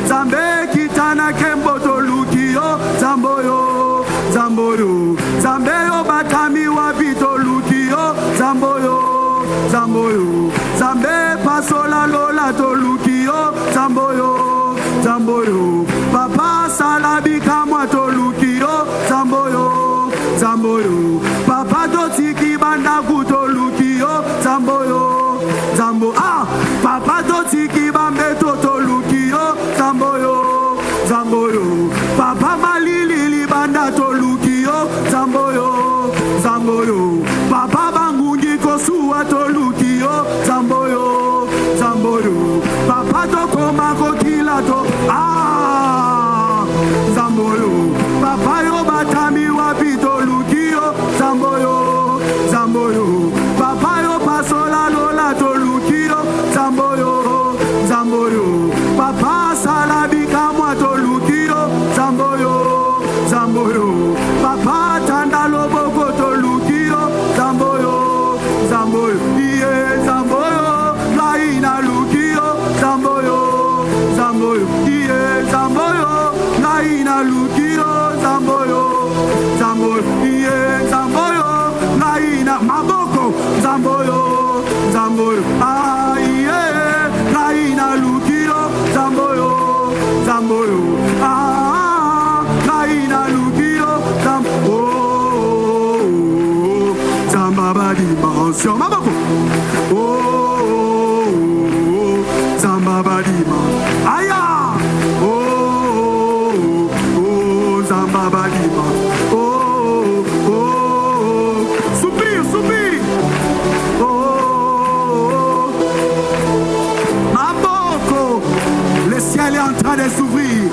[SPEAKER 1] Zambe kitana kembo tolukio, zamboyo, zamboyo, zambeyo batami wabito lukio, zamboyo, zamboyo, zambe pasola lola tolukio, zamboyo, zamboyo, papa salabi kamwa tolukio, zamboyo, zamboyo, papa dotiki banda kutolukio, zamboyo, zambo, ah, papa dotiki bambe tolukio, zamboyo, zamboyo, papa malili banda tolukio, zamboyo, zamboyo, papa bangungi kosuwa tolukio, zamboyo, zamboyo, papa tokoma kokila to, ah, zamboyo, papa yo batami wapi tolukio, zamboyo, zamboyo, papa yo pasola lola tolukio, zamboyo, zamboyo, papa salabi kamwa tolukio, zamboyo, zamboyo, papa tanda loboko tolukio, zamboyo, zamboyo, iye, zamboyo, laina lukio, zamboyo, zamboyo, iye, zamboyo, laina lukio, zamboyo, zamboyo, iye, zamboyo, laina maboko, zamboyo, zamboyo, ah, iye, laina lukio, zamboyo, zamboyo, ah, laina lukio, oh, zambaba dimension, maboko, oh, zambaba dimension, aya, oh, zambaba dimension, oh, soupir, soupir, oh, maboko, le ciel est en train de s'ouvrir.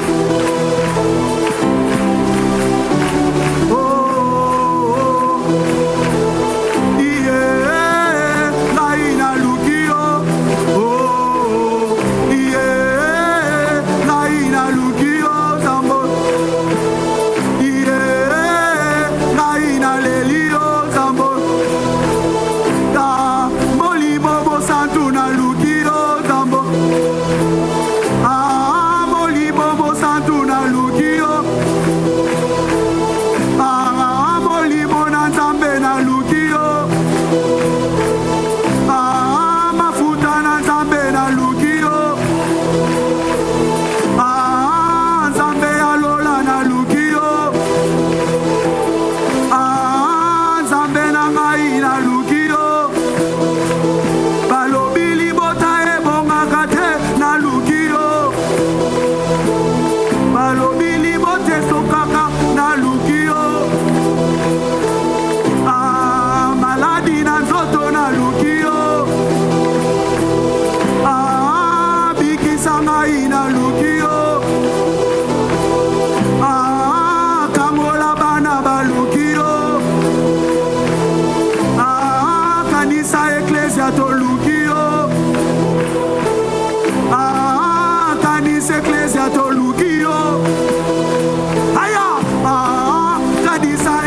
[SPEAKER 1] Oh, yeah,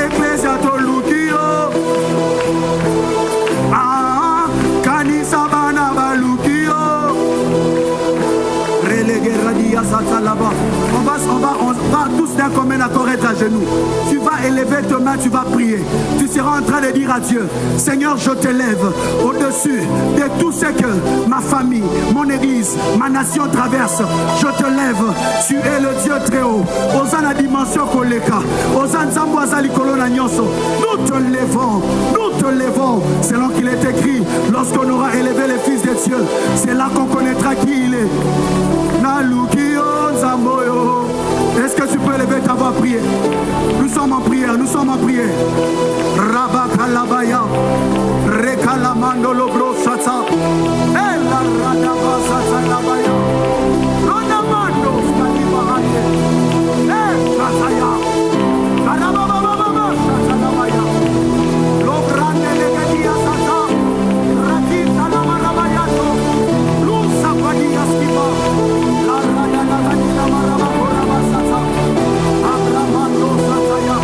[SPEAKER 1] Ecclesia Tolukio. Ah, Kanisa Bana Balukio. On va tous d'un commun accord être à genoux. Tu vas élever tes mains, tu vas prier. Tu seras en train de dire à Dieu, Seigneur, je t'élève au-dessus de tout ce que ma famille, mon église, ma nation traverse. Je te lève. Tu es le Dieu très haut. Osana dimension koleka. Osana zambouazali kolona nyonso. Nous te lèvons. Nous te lèvons. Selon qu'il est écrit, lorsqu'on aura élevé les fils de Dieu, c'est là qu'on connaîtra qui il est. Est-ce que tu peux élever ta voix à prier? Nous sommes en prière, nous sommes en prière. Rabakalabaya, Rekalamando Lobro Sata, Ella Radaba Sata Labaya, Ronamando Stanibahaye, Shataya, Karababa Sata Labaya, Lobrande Legadia Sata, Rakita Namarabayato, Lusa Padia Skiba. Maraba Sata, Abramando Sataya,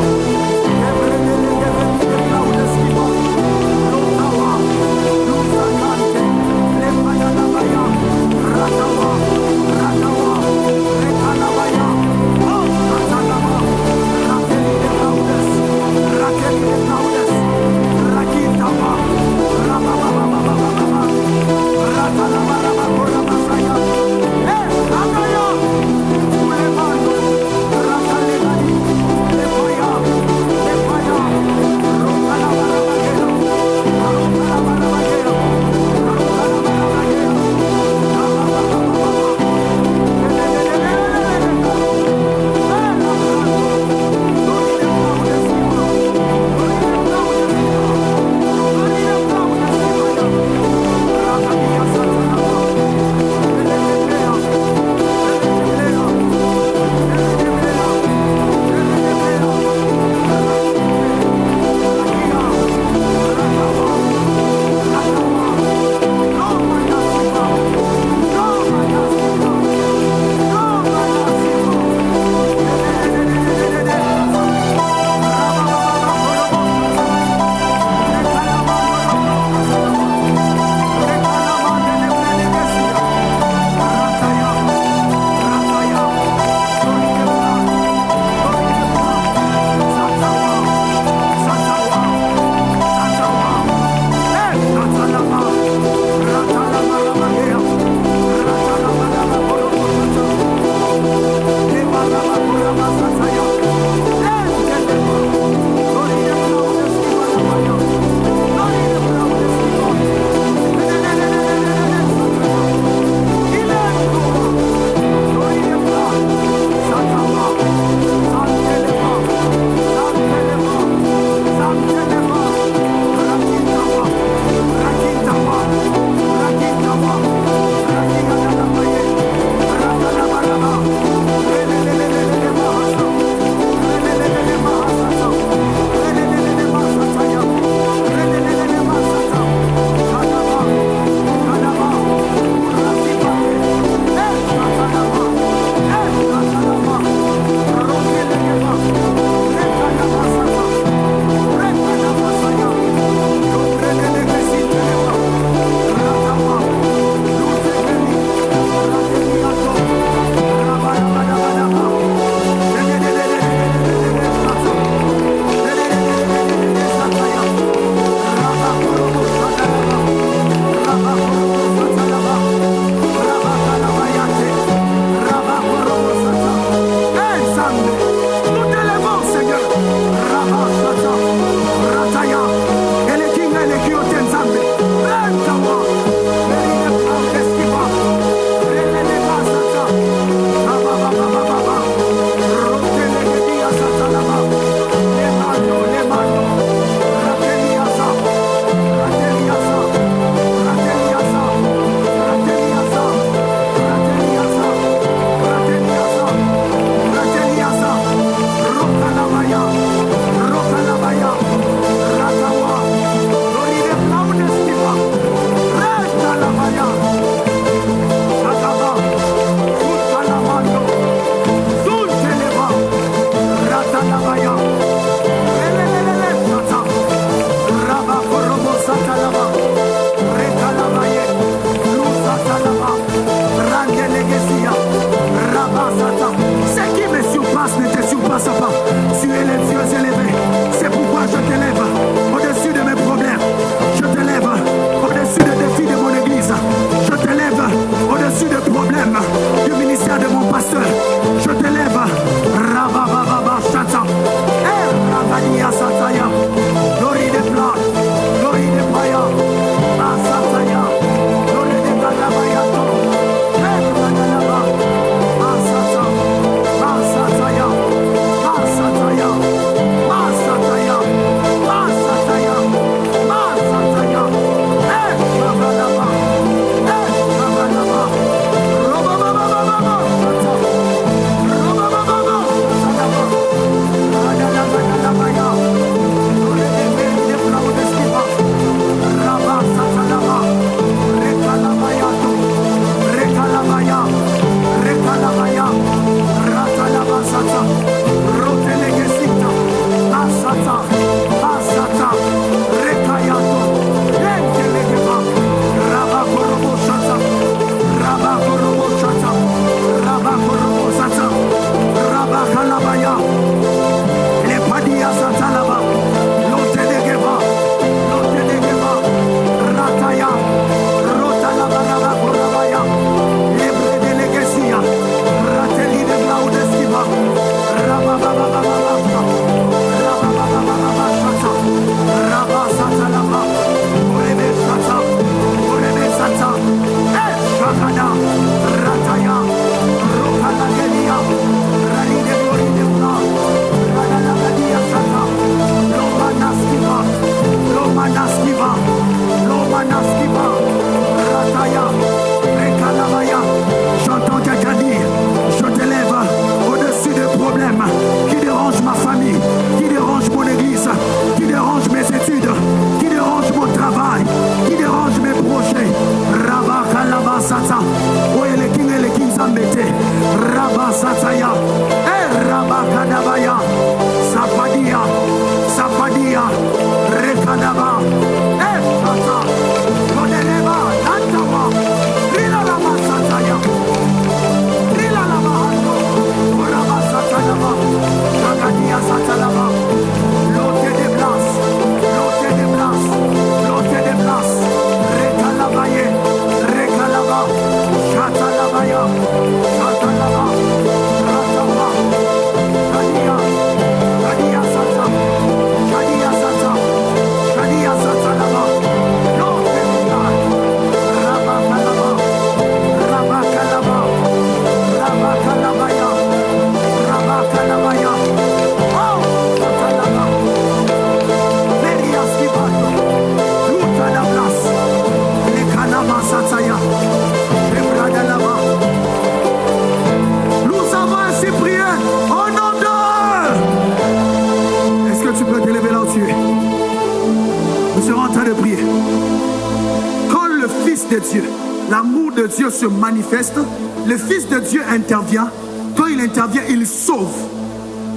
[SPEAKER 1] de Dieu. L'amour de Dieu se manifeste. Le Fils de Dieu intervient. Quand il intervient, il sauve.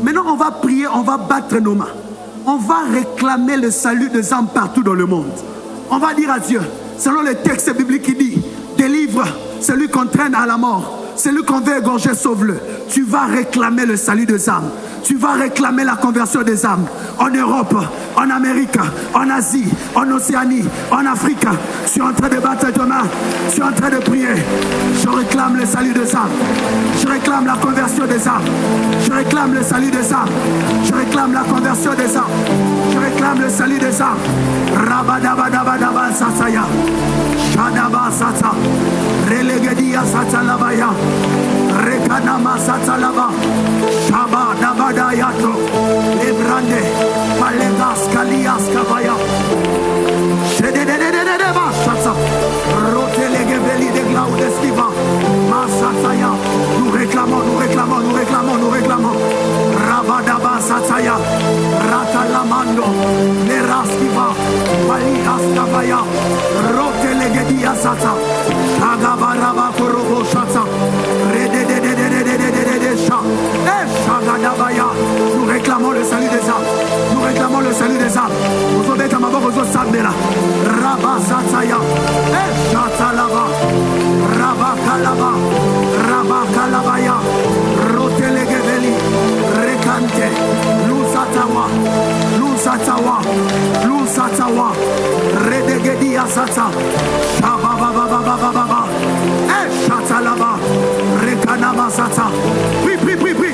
[SPEAKER 1] Maintenant, on va prier, on va battre nos mains. On va réclamer le salut des âmes partout dans le monde. On va dire à Dieu, selon le texte biblique qui dit, délivre celui qu'on traîne à la mort. Celui qu'on veut égorger, sauve-le. Tu vas réclamer le salut des âmes. Tu vas réclamer la conversion des âmes. En Europe, en Amérique, en Asie, en Océanie, en Afrique. Je suis en train de battre tes mains. Je suis en train de prier. Je réclame le salut des âmes. Je réclame la conversion des âmes. Je réclame le salut des âmes. Je réclame la conversion des âmes. Je réclame le salut des âmes. Rabadabadabadaba sasaya. Shadaba sasa. Relegedia sasa labaya. Rekanama sasa laba. Shaba dabada yato. Lebrande. Palegas kalias kabaya. Shedededededeba sasa. Rotelegeveli de glaudestiva. Masataya. Nous réclamons, nous réclamons, nous réclamons, nous réclamons. Rabadaba sataya. Ratalamando. Neraskiva. Palias kabaya. Rotelegedia sasa. Agabaraba korobo sasa. Nous réclamons le salut des âmes. Nous réclamons le salut des âmes. Vous avez comme avant vos sabela. Rabba Sataya. Chatalaba. Rabba Kalaba. Rabba Kalabaya. Rotelegeveli. Rekante. Lusatawa. Lusatawa. Lusatawa. Redegedia Sata. Shababababababa. Chatalaba. Rekanaba Sata. Oui, oui, oui, oui.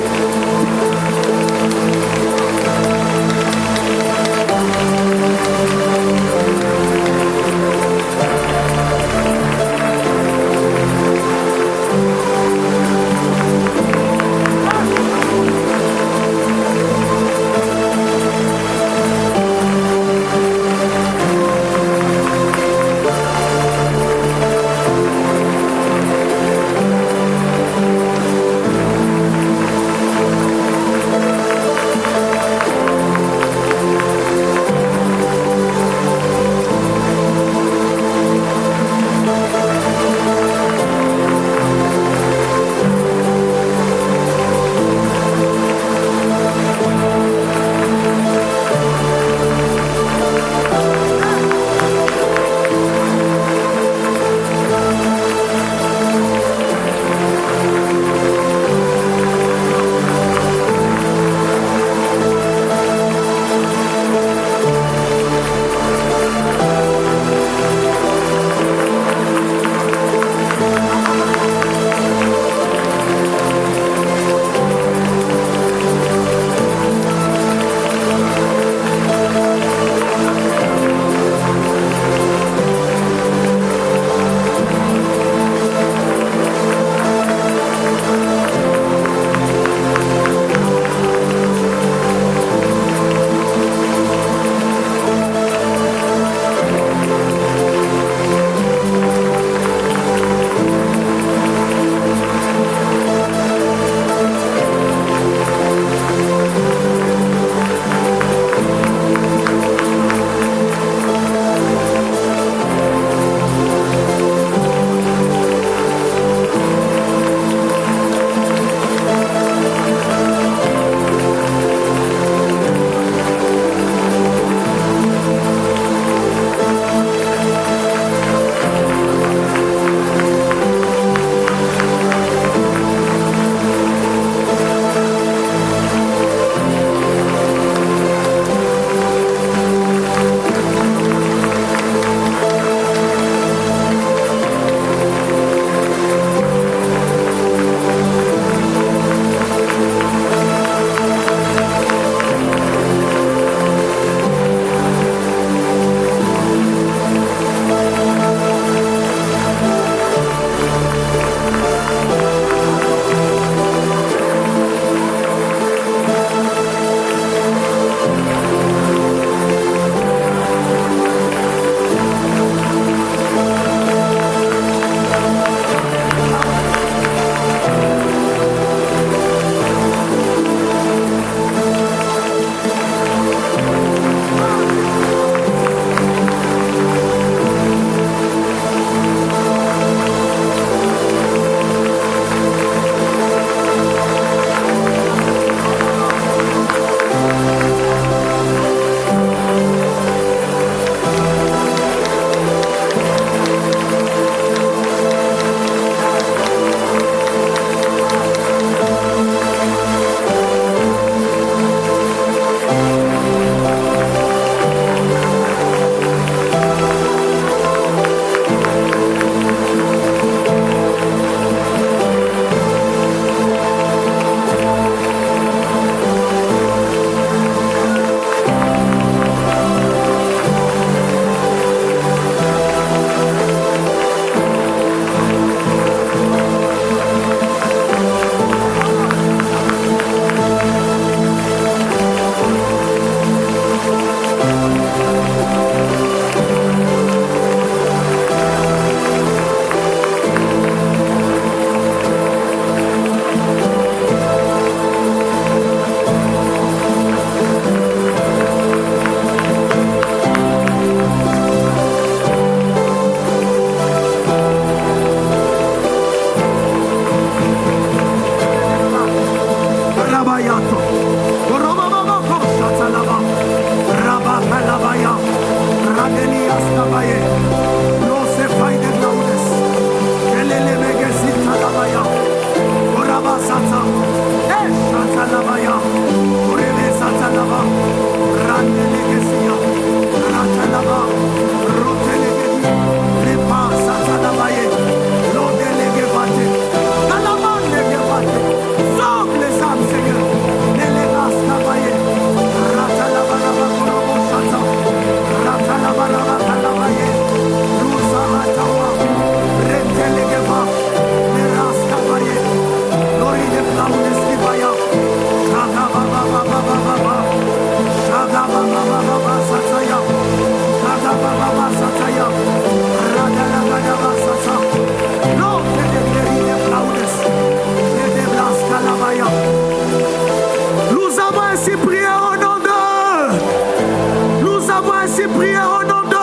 [SPEAKER 1] avons ainsi prié au nom de...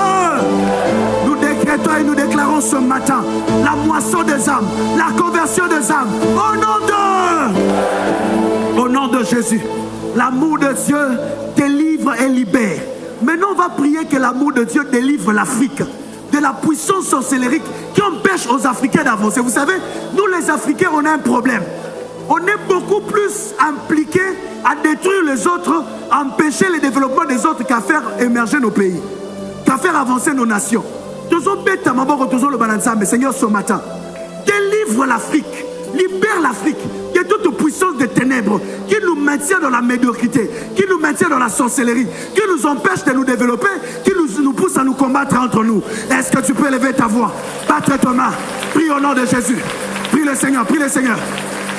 [SPEAKER 1] Nous décrétons et nous déclarons ce matin la moisson des âmes, la conversion des âmes. Au nom de Jésus. L'amour de Dieu délivre et libère. Maintenant, on va prier que l'amour de Dieu délivre l'Afrique de la puissance sorcellérique qui empêche aux Africains d'avancer. Vous savez, nous les Africains, on a un problème. On est beaucoup plus impliqués à détruire les autres, à empêcher le développement des autres qu'à faire émerger nos pays, qu'à faire avancer nos nations. Mais Seigneur, ce matin, délivre l'Afrique, libère l'Afrique de toute puissance des ténèbres qui nous maintient dans la médiocrité, qui nous maintient dans la sorcellerie, qui nous empêche de nous développer, qui nous pousse à nous combattre entre nous. Est-ce que tu peux lever ta voix, battre ta main, prie au nom de Jésus, prie le Seigneur, prie le Seigneur.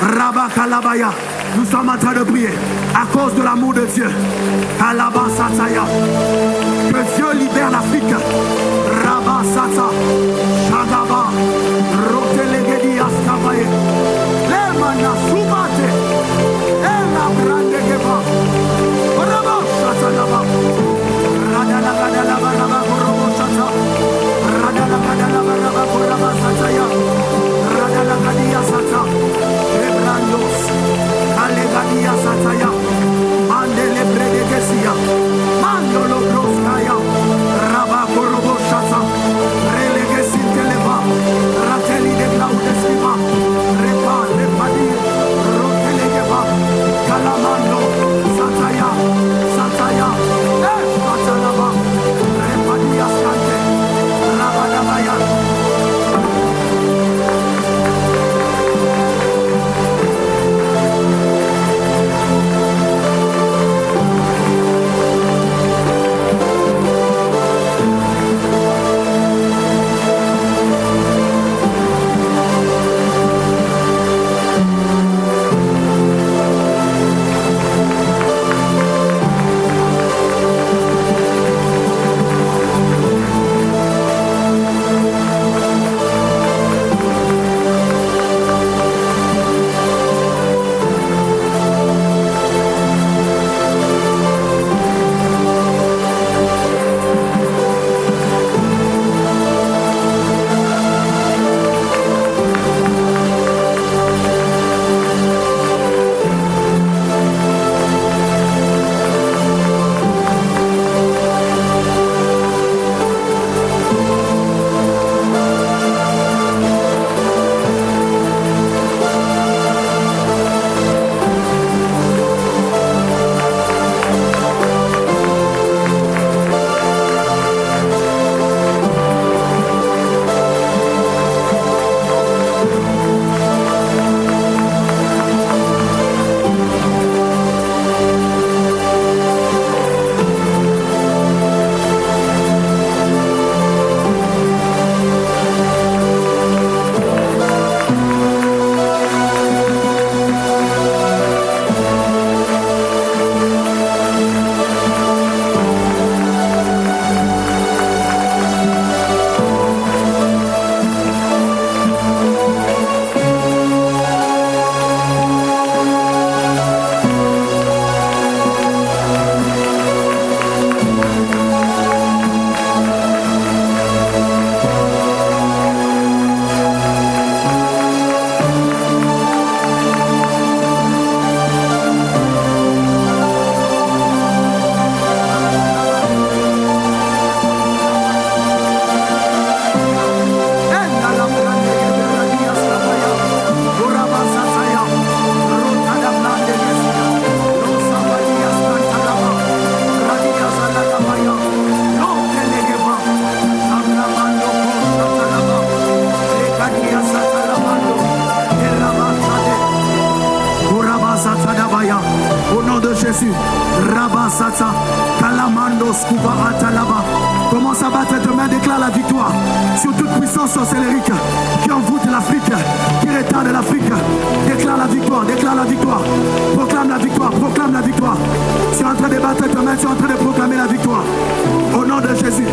[SPEAKER 1] Rabba Kalabaya, nous sommes en train de prier à cause de l'amour de Dieu. Kalaba Sataya, que Dieu libère l'Afrique. Rabba Sata, Shagaba, Rotelegedi Askabaye, Lemana Sumate, Ela Brande Geba, Rabba Satanaba, Radala Gadalaba Rabba Korobo Sata, Radala Gadalaba Rabba Koraba Sataya, Radala Gadia Sata, Ebrandos, Alegadia Sataya, Mandele Bredegesia, Mandolo Groskaya, Rabba Korobo Sata, Relegesi Televa, Rateli de Claudesima, Repa, Repadi, Rotelegeva, Calamando, Sataya, Sataya, Satanaba, Repadia Sante, Rabadabaya. Au nom de Jésus, Rabasata, Kalamando, Skuba, Atalaba. Commence à battre tes mains, déclare la victoire sur toute puissance sorcellérique qui envoûte l'Afrique, qui retarde l'Afrique. Déclare la victoire, déclare la victoire. Proclame la victoire, proclame la victoire. Tu es en train de battre tes mains, tu es en train de proclamer la victoire. Au nom de Jésus,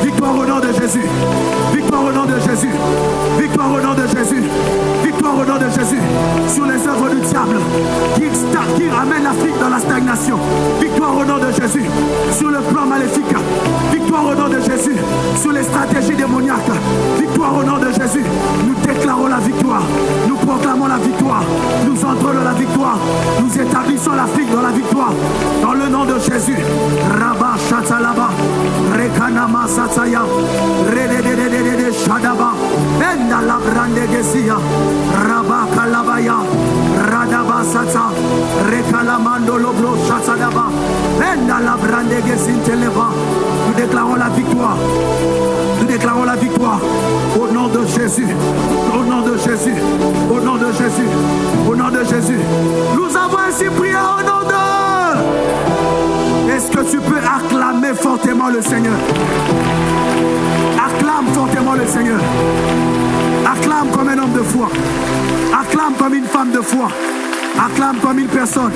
[SPEAKER 1] victoire au nom de Jésus, victoire au nom de Jésus, victoire au nom de Jésus, victoire au nom de Jésus sur les œuvres du diable qui ramène l'Afrique dans la stagnation. Victoire au nom de Jésus sur le plan maléfique Nous déclarons la victoire. Nous déclarons la victoire. Au nom de Jésus. Au nom de Jésus. Au nom de Jésus. Au nom de Jésus. Nous avons ainsi prié au nom de... Est-ce que tu peux acclamer fortement le Seigneur? Acclame fortement le Seigneur. Acclame comme un homme de foi. Acclame comme une femme de foi. Acclame comme une personne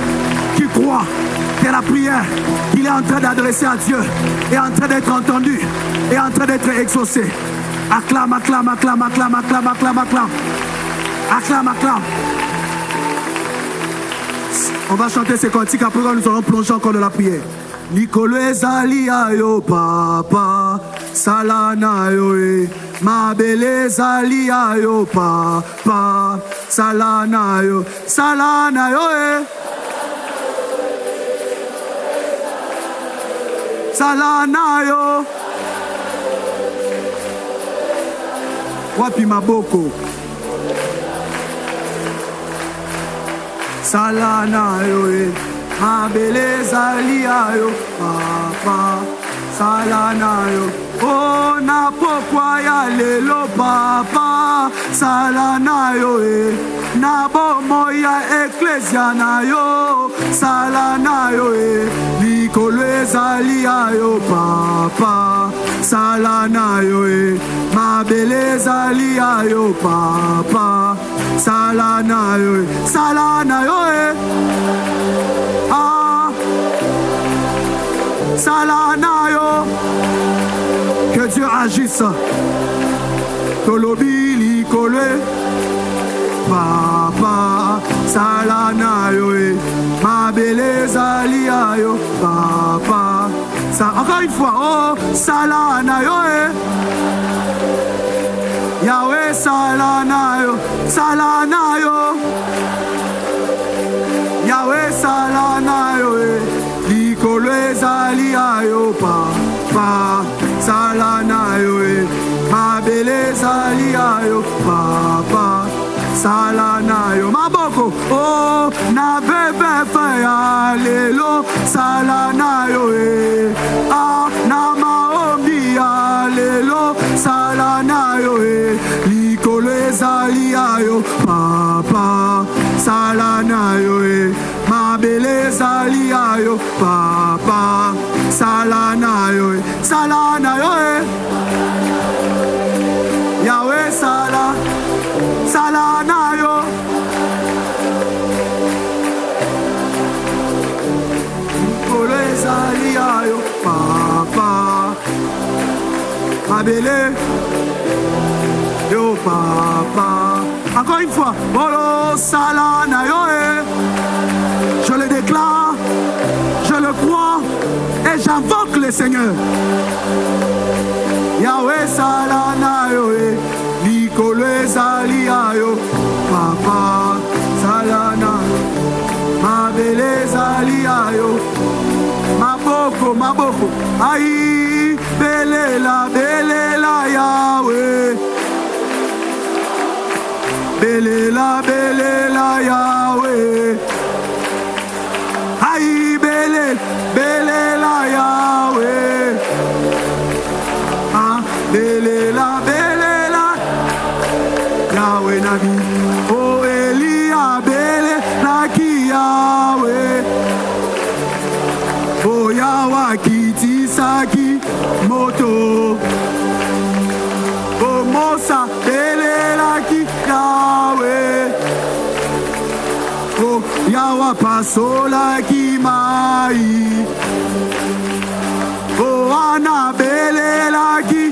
[SPEAKER 1] qui croit que la prière qu'il est en train d'adresser à Dieu est en train d'être entendue, est en train d'être exaucée. Acclame, acclame, acclame, acclame, acclame, acclame, acclame. Acclame, acclame. On va chanter ces cantiques, après nous allons plonger encore dans la prière. Nikolo ezali ayo papa, salana yo e, mabele ezali ayo papa, salana yo e, salana yo. Wapi maboko? Salana yo e, mabele ezali ayo papa, salana yo. Oh na pokwa ya lelo papa, salana yo e, na bomo ya eklesia na yo, salana yo e, likolo ezali ayo papa, salana yo e, mabele ezali ayo papa, salana yo e, salana yo e, ah, salana yo. Que Dieu agisse. Tolobi likole papa, salana yo e, mabele ezali ayo papa. Encore une fois, oh, salana yo e, Yahweh salana yo, salana yo, Yahweh salana yo e, likolo ezali ayo papa, salana yo e, mabele ezali ayo papa, salana yo. Maboko, oh, na bebe fe ya lelo, salana yo e, ah, na maombi ya lelo, salana yo e, likolo ezali ayo papa, salana yo e, mabele ezali ayo papa, salana yo e, salana yo e, Yahweh salana yo, likolo ezali ayo papa, mabele yo papa. Encore une fois, bolo salana yo e. Je le déclare, je le crois et j'invoque le Seigneur. Yahweh salana yo e, likolo ezali ayo papa, salana, mabele ezali ayo, maboko, maboko, aïe, belela, belela Yahweh, belela, belela Yahweh, aïe, belela Yahweh, ah, belela, belela Yahweh Nabi, oh Elia, belela ki Yahweh, oh Yahweh kiti saki moto, oh Mosa, belela ki Yahweh, oh Yahweh pasola ki mai, oh Ana belela ki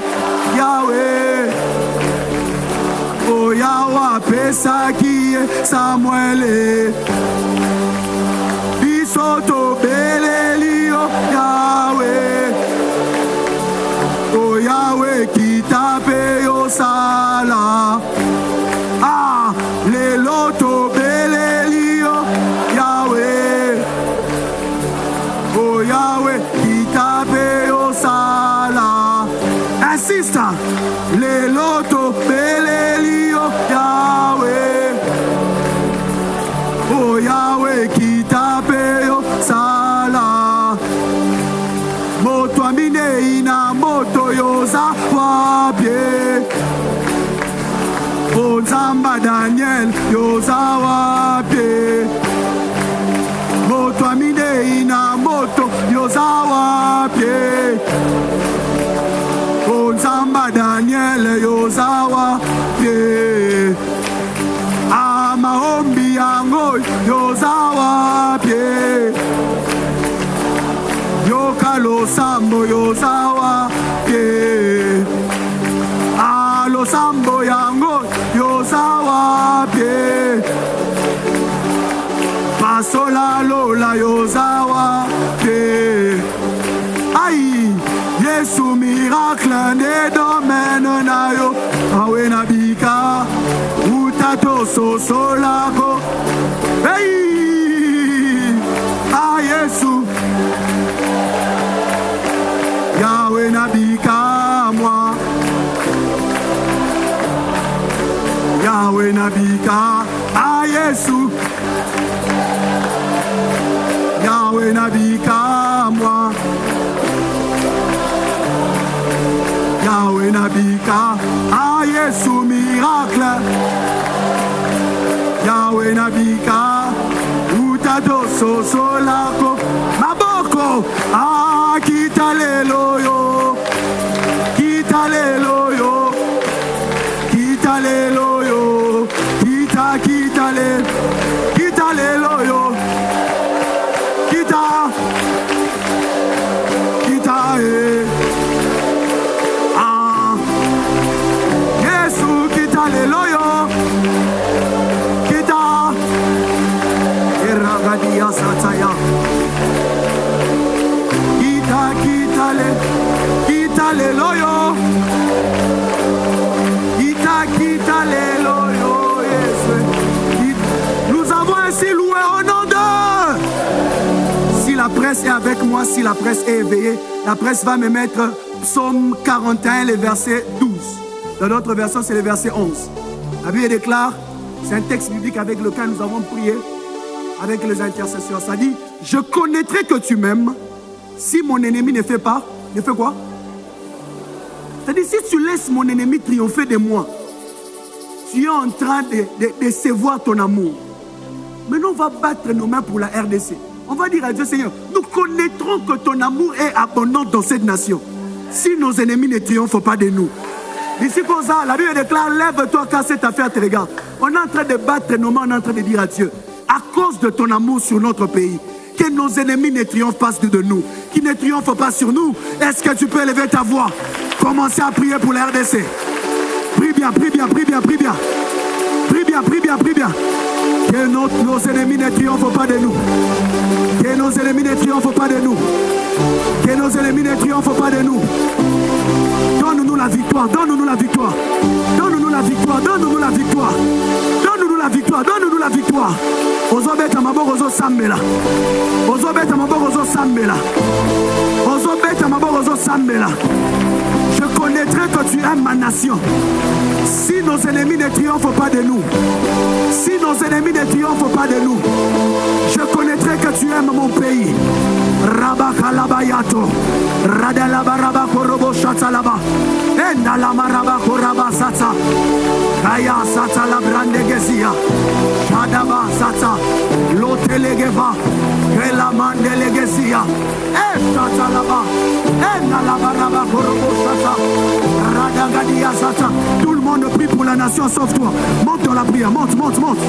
[SPEAKER 1] Yahweh, oh Yahweh pesa ki Samuel, bisoto belelio Yahweh, oh Yahweh ki tape yo sala, ah le loto belelio Yahweh, oh Yahweh ki tape yo sala, insiste, le loto belelio Yahweh, oh moto yoza wapie. Onzamba Daniel yoza wapie. Moto amine ina moto yoza wapie. Onzamba Daniel yoza wapie. Amaombi yango yoza wapie. Yokalo sambo yoza wapie. Alo sambo yango yoza wapie. Pasola lola yoza wapie. Aïe, Yesu miracle ne domaine na yo. Awe nabika, utato sosolako. Hey, ah Yesu. Yahweh nabika moi. Yahweh nabika, ah Yesu. Yahweh nabika moi. Yahweh nabika, ah Yesu miracle. Yahweh nabika, utato sosolako. Maboko, ah kitalelo yo. Kitalelo yo. Kitalelo yo. Kitale. Kitalelo yo. Kita Yesu kitalelo yo. Kita Eragadia sataya. Kitale loyo. Kitale loyo. Yes. Nous avons ainsi loué au nom de. Si la presse est avec moi, si la presse est éveillée, la presse va me mettre Psaume 41, le verset 12. Dans notre version, c'est le verset 11. La Bible déclare, c'est un texte biblique avec lequel nous avons prié avec les intercesseurs. Ça dit, je connaîtrai que tu m'aimes si mon ennemi ne fait pas. Ne fait quoi? C'est-à-dire, si tu laisses mon ennemi triompher de moi, tu es en train de décevoir ton amour. Maintenant, on va battre nos mains pour la RDC. On va dire à Dieu, Seigneur, nous connaîtrons que ton amour est abondant dans cette nation. Si nos ennemis ne triomphent pas de nous. Ici, comme ça, la Bible déclare, lève-toi car cette affaire te regarde. On est en train de battre nos mains, on est en train de dire à Dieu, à cause de ton amour sur notre pays, que nos ennemis ne triomphent pas de nous, qu'ils ne triomphent pas sur nous. Est-ce que tu peux élever ta voix? Commencez à prier pour la RDC. Prie bien, prie bien, prie bien, prie bien. Prie bien, prie bien, prie bien. Que nos ennemis ne triomphent pas de nous. Que nos ennemis ne triomphent pas de nous. Que nos ennemis ne triomphent pas de nous. Donne-nous la victoire, donne-nous la victoire. Donne-nous la victoire, donne-nous la victoire. Donne-nous la victoire, donne-nous la victoire. Ozobeta maboko ozo sambela. Ozobeta maboko ozo sambela. Ozobeta maboko ozo sambela. Je connaîtrai que tu aimes ma nation. Si nos ennemis ne triomphent pas de nous, si nos ennemis ne triomphent pas de nous, je connaîtrai que tu aimes mon pays. Rabakalabayato, Radalabaraba Korobo Shatalaba, Endalamaraba Koraba Sata, Kaya Sata la Brande Gezia, Shadaba Sata, Lotelegeva, Kela Mandelegezia, Shatalaba, Endalabaraba Korobo Sata, Radagadia Sata. Tout le monde prie pour la nation sauf toi. Monte dans la prière, monte, monte, monte.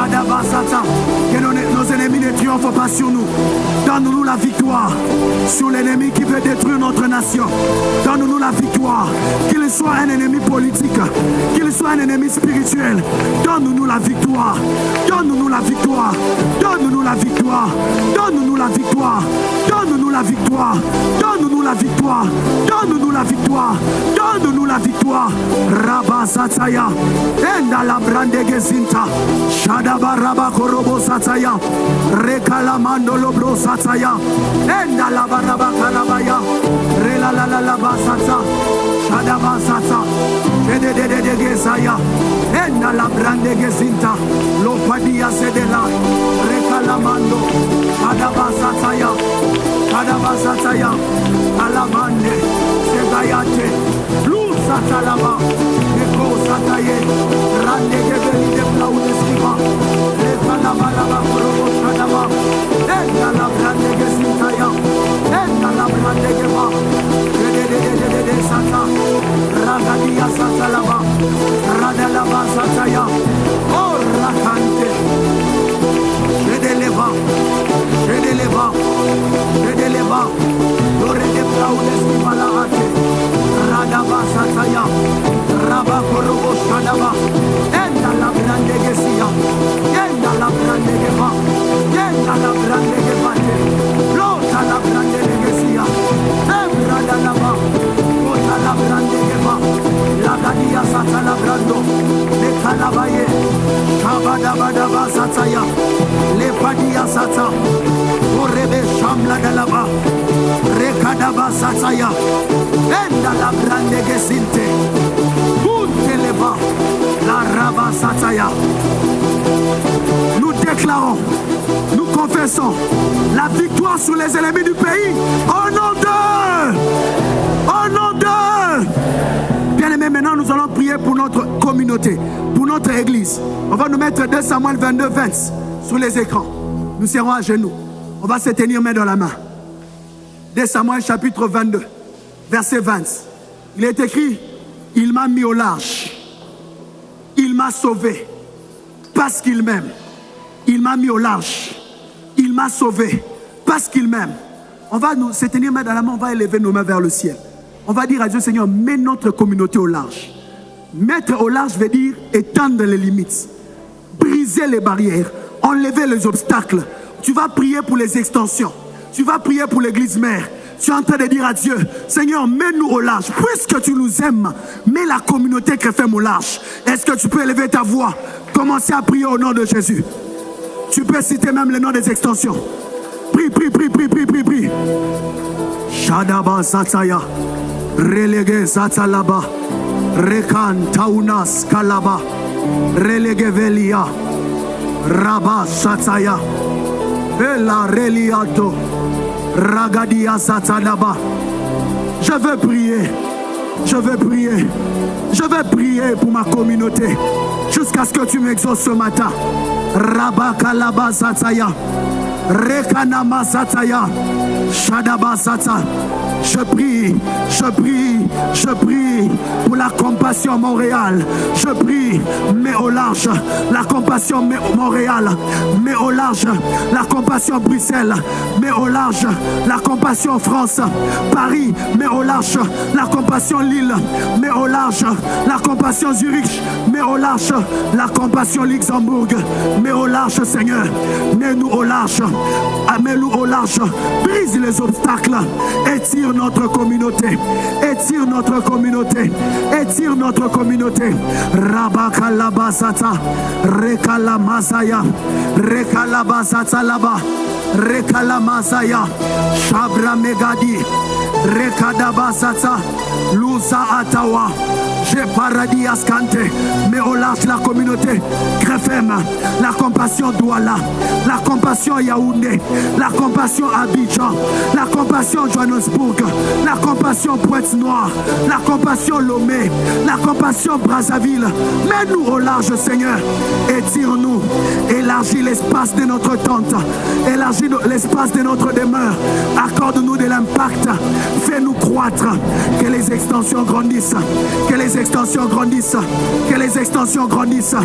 [SPEAKER 1] Que nos ennemis ne triomphent pas sur nous. Donne-nous la victoire sur l'ennemi qui veut détruire notre nation. Donne-nous la victoire. Qu'il soit un ennemi politique, qu'il soit un ennemi spirituel. Donne-nous la victoire. Donne-nous la victoire. Donne-nous la victoire. Donne-nous la victoire. Donne-nous la victoire. Donne-nous la victoire. Donne-nous la victoire. Donne-nous la victoire. Rabba Sataya. Enda la brande gezinta. Shadaba Rabba Korobo Sataya. Rekalamando Lobro Sataya. Enda la Baraba Karabaya. Rela la la la Basata. Shadaba Sata. Shede de Gesaya. Enda la brande gezinta. Lopadia Sedela. Rekalamando. Shadaba Sataya. Shadaba Sataya. Alamande. Segayate. Satalaba, Eko Sataye, Rande Gebeli de Plaudestiva, Ekalaba Laba Korobo Shadaba, Enda la Brande Gesintaya, Enda la Brande Geba, de Sata, Ragadia Satalaba, Radalaba Sataya, Oh Rakante, Shedeleva, Shedeleva, Shedeleva, Lore de Plaudestiva la Hate. Radaba Sataya, Rabba Korobo Shadaba, Enda la Brande Gesia, Enda la Brande Geba, Enda la Brande Gebate, Lota la Brande Gesia, Embrada Laba, Lota la Brande Geba, La Gadia Sata la Brando, Le Calabaye, Kabadabadaba Sataya, Le Padia Sata, Orebe Shamla Dalaba, Rekadaba Sataya, Enda la Brande Gesinte, Unteleva, la Rabba Sataya. Nous déclarons, nous confessons la victoire sur les ennemis du pays. Au nom de, au nom de. Bien-aimés, maintenant nous allons prier pour notre communauté, pour notre église. On va nous mettre 2 Samuel 22, 20 sur les écrans. Nous serons à genoux. On va se tenir main dans la main. 2 Samuel chapitre 22. Verset 20. Il est écrit, il m'a mis au large. Il m'a sauvé. Parce qu'il m'aime. Il m'a mis au large. Il m'a sauvé. Parce qu'il m'aime. On va nous se tenir main dans la main, on va élever nos mains vers le ciel. On va dire à Dieu, Seigneur, mets notre communauté au large. Mettre au large veut dire étendre les limites. Briser les barrières. Enlever les obstacles. Tu vas prier pour les extensions. Tu vas prier pour l'église mère. Tu es en train de dire à Dieu, Seigneur, mets-nous au large. Puisque tu nous aimes, mets la communauté chrétienne au large. Est-ce que tu peux élever ta voix? Commencer à prier au nom de Jésus. Tu peux citer même le nom des extensions. Prie, prie, prie, prie, prie, prie, prie. Shadaba Sataya. Relege Satalaba. Rekan Taunas Kalaba. Relege Velia. Rabba Sataya. Ela Reliato. Ragadia Satanaba. Je veux prier. Je veux prier. Je veux prier pour ma communauté. Jusqu'à ce que tu m'exauces ce matin. Rabakalaba Sataya. Rekanama Sataya. Shadaba Sata. Je prie, je prie, je prie pour la compassion Montréal. Je prie, mets au large la compassion Montréal. Mets au large la compassion Bruxelles. Mets au large la compassion France. Paris, mets au large la compassion Lille. Mets au large la compassion Zurich. Mets au large la compassion Luxembourg. Mets au large, Seigneur. Mets-nous au large. Mets-nous au large. Brise les obstacles. Étire notre communauté. Étire notre communauté. Étire notre communauté. Rabakalabasata. Rekalamasaya. Rekalabasata laba. Rekalamasaya. Shabra Megadi. Rekadabasata. Lusa Atawa. J'ai paradis Ascante. Mais on lâche la communauté Grefem. La compassion Douala. La compassion Yaoundé. La compassion Abidjan. La compassion Johannesburg. La compassion Pointe-Noire. La compassion Lomé. La compassion Brazzaville. Mets-nous au large, Seigneur. Étire-nous. Élargis l'espace de notre tente. Élargis l'espace de notre demeure. Accorde-nous de l'impact. Fais-nous croître. Que les extensions grandissent. Que les les extensions grandissent. Que les extensions grandissent.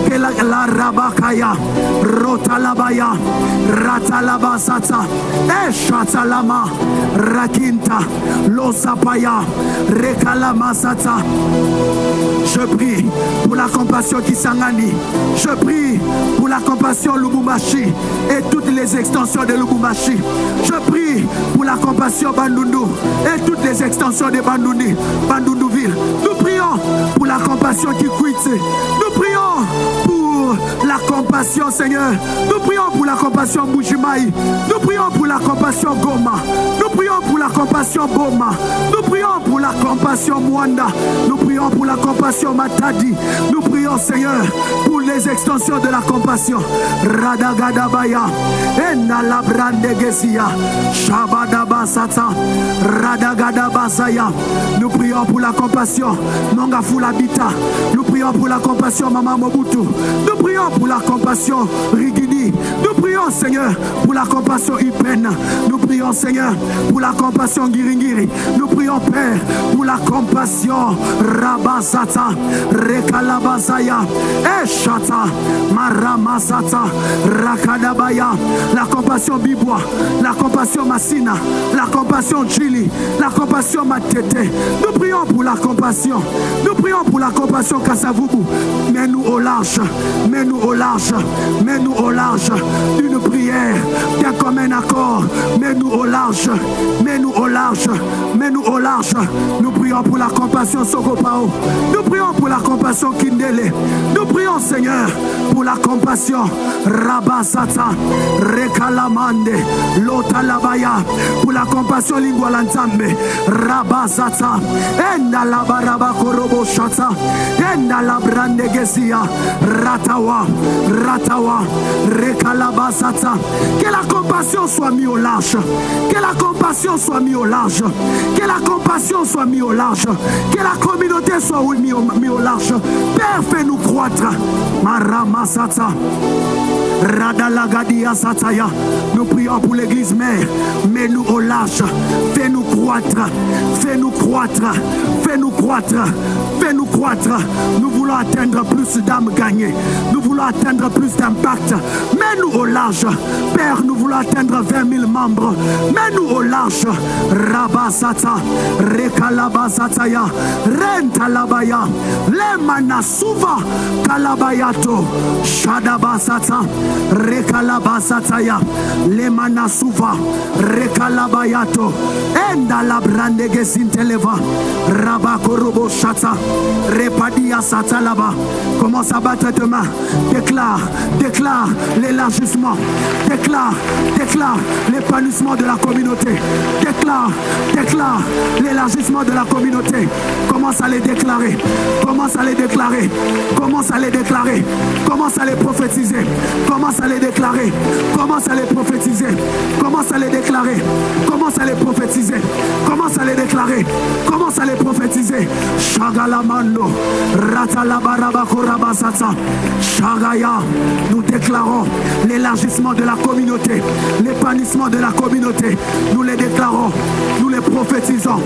[SPEAKER 1] Que la rabakaya, rotalabaya, ratalabasata, eshatalama, rakinta, losapaya, rekalamasata. Je prie pour la compassion Kisangani. Je prie pour la compassion Lubumbashi et toutes les extensions de Lubumbashi. Je prie pour la compassion Bandundu et toutes les extensions de Bandundu-Ville. Nous prions pour la compassion Kikwiti. Nous prions pour la compassion, Seigneur. Nous prions pour la compassion Bujimaï. Nous prions pour la compassion Goma. Nous prions pour la compassion Boma. Nous prions pour la compassion Mwanda. Nous prions pour la compassion Matadi. Nous prions, Seigneur, pour les extensions de la compassion. Radagadabaya, Enalabrandegezia, Shabadabasata, Radagadabasaya. Nous prions pour la compassion Mangafulabita. Nous prions pour la compassion Mama Mobutu. Nous prions pour la compassion Rigini. Nous prions, Seigneur, pour la compassion Ipen. Nous prions, Seigneur, pour la compassion Giringiri. Nous prions, Père, pour la compassion Rabasata, Rekalabasaya, Eshata, Maramasata, Rakadabaya, la compassion Bibois, la compassion Massina, la compassion Chili, la compassion Matete. Nous prions pour la compassion. Nous prions pour la compassion Kassavubu. Mets-nous au large, mets-nous au large, mets-nous au large d'une prière d'un commun accord. Mets-nous au large, mets-nous au large, mets-nous au large. Nous prions pour la compassion Sokopao. Nous prions pour la compassion Kindele. Nous prions, Seigneur, pour la compassion Rabasata, Rekalamande, Lotalabaya, pour la compassion Lingwalanzambe, Rabasata, Endalabaraba Korobo Shata, Endalabrandegesia, Ratawa, Ratawa, Rekalabasata. Que la compassion soit mise au large. Que la compassion soit mise au large. Que la compassion soit mise au large. Que la communauté soit mise au large. Père, fais-nous croître. Maramasata. Radalagadia Sataya. Nous prions pour l'église mère. Mets-nous au large. Fais-nous croître. Fais-nous croître. Fais-nous croître. Fais-nous croître. Nous voulons atteindre plus d'âmes gagnées. Nous voulons atteindre plus d'impact. Mets-nous au large. Père, nous voulons atteindre 20 000 membres. Mets-nous au large. Rabasata. Rekalabasataya. Rentalabaya. Lemanasuva. Kalabayato. Shadabasata. Rekalabasataya. Lemanasuva. Rekalabayato. Endalabrandegesinteleva. Rabakorobo Shata. Repadia Satalaba. Commence à battre tes mains. Déclare, déclare l'élargissement. Déclare, déclare l'épanouissement de la communauté. Déclare, déclare l'élargissement de la communauté. Commence à les déclarer. Commence à les déclarer. Commence à les déclarer. Commence à les prophétiser. Commence à les déclarer. Commence à les prophétiser. Commence à les déclarer. Commence à les prophétiser. Commence à les déclarer. Commence à les prophétiser. Shagalamando. Ratalabarabakorabasata. Shagaya. Nous déclarons l'élargissement de la communauté. L'épanouissement de la communauté. Nous les déclarons. Nous les prophétisons.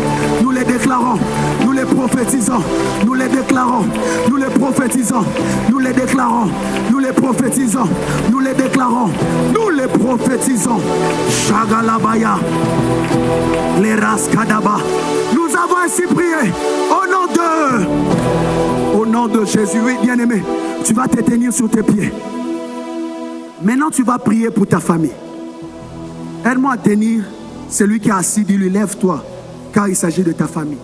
[SPEAKER 1] Nous les déclarons. Nous les prophétisons. Nous les déclarons. Nous les prophétisons. Nous les déclarons. Nous les prophétisons. Nous les déclarons. Nous les prophétisons. Shagalabaya. Les Raskadaba. Nous avons ainsi prié au nom de Jésus. Oui, bien-aimé, tu vas te tenir sur tes pieds. Maintenant, tu vas prier pour ta famille. Aide-moi à tenir celui qui est assis, dis-lui, lève-toi, car il s'agit de ta famille.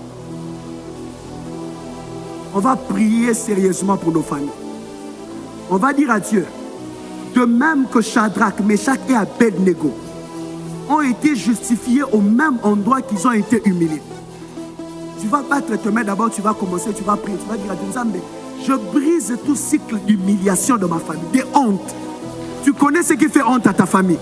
[SPEAKER 1] On va prier sérieusement pour nos familles. On va dire à Dieu, de même que Shadrach, Meshach et Abednego ont été justifiés au même endroit qu'ils ont été humiliés. Tu vas battre tes mains d'abord, tu vas commencer, tu vas prier, tu vas dire à Dieu, Nzambe, je brise tout cycle d'humiliation de ma famille, des hontes. Tu connais ce qui fait honte à ta famille.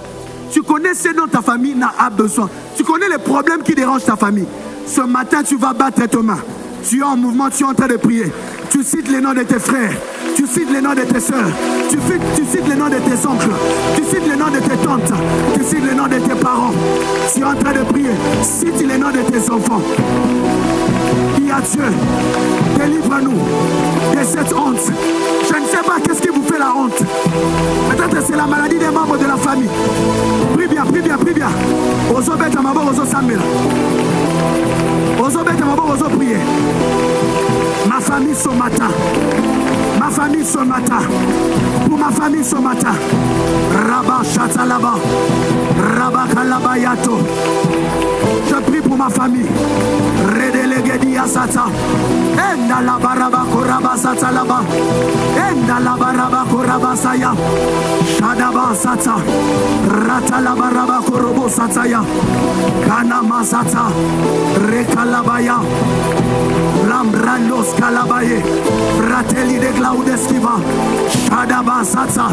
[SPEAKER 1] Tu connais ce dont ta famille a besoin. Tu connais les problèmes qui dérangent ta famille. Ce matin, tu vas battre tes mains. Tu es en mouvement, tu es en train de prier. Tu cites les noms de tes frères. Tu cites les noms de tes soeurs. Tu cites les noms de tes oncles. Tu cites les noms de tes tantes. Tu cites les noms de tes parents. Tu es en train de prier. Cite les noms de tes enfants. Dis à Dieu, délivre-nous de cette honte. Je ne sais pas qu'est-ce qui vous fait la honte. Peut-être que c'est la maladie des membres de la famille. Prie bien, prie bien, prie bien. Ozo bête à ma voix, ozo samela. Ozo bête à ma voix, ozo prier. Ma famille ce matin. Ma famille ce matin. Pour ma famille ce matin. Rabba Chatalaba. Rabba Kalabayato. Je prie pour ma famille. Redelegedi Asata. Enda la baraba koraba satalaba. Enda la baraba koraba saya. Shadaba sata. Rata la baraba korobo sataya. Kana masata. Rekalabaya. Lambrandos kalabaye. Fratelli de Claudesquiva. Shadaba sata.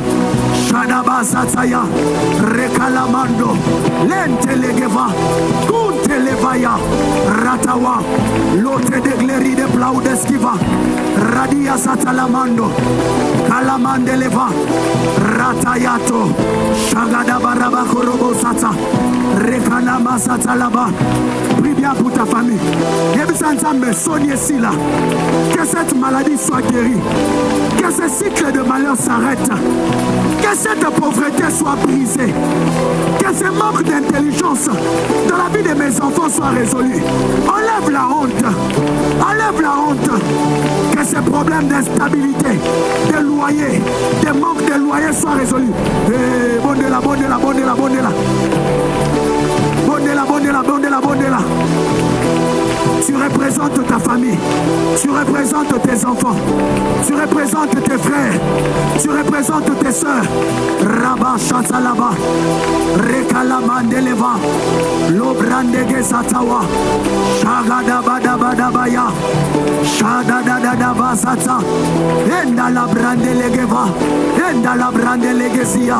[SPEAKER 1] Shadaba sataya. Rekalamando. Lente legeva. Kunte levaya. Ratawa. Lote de gleri de Plaudesquiva. Radia satalamando. Kalamande leva. Ratayato. Shagada baraba korobo sata. Rekalama satalaba. Prie bien pour ta famille. Que cette maladie soit guérie. Que ce cycle de malheur s'arrête. Que cette pauvreté soit brisée. Que ce manque d'intelligence dans la vie de mes enfants soit résolu. Enlève la honte. Enlève la honte. Que ces problèmes d'instabilité, de loyer, de manque de loyer soient résolus. Bondela, bondela, bondela, bondela. Bondela, bondela, bondela, bondela. Tu représentes ta famille, tu représentes tes enfants, tu représentes tes frères, tu représentes tes soeurs. Rabba Chatalaba, Rekalamandeleva, Lobrandege Satawa, Shagadabadabadabaya, Shadadadadaba Sata, Enda la Brandelegeva, Enda la Brandelegezia,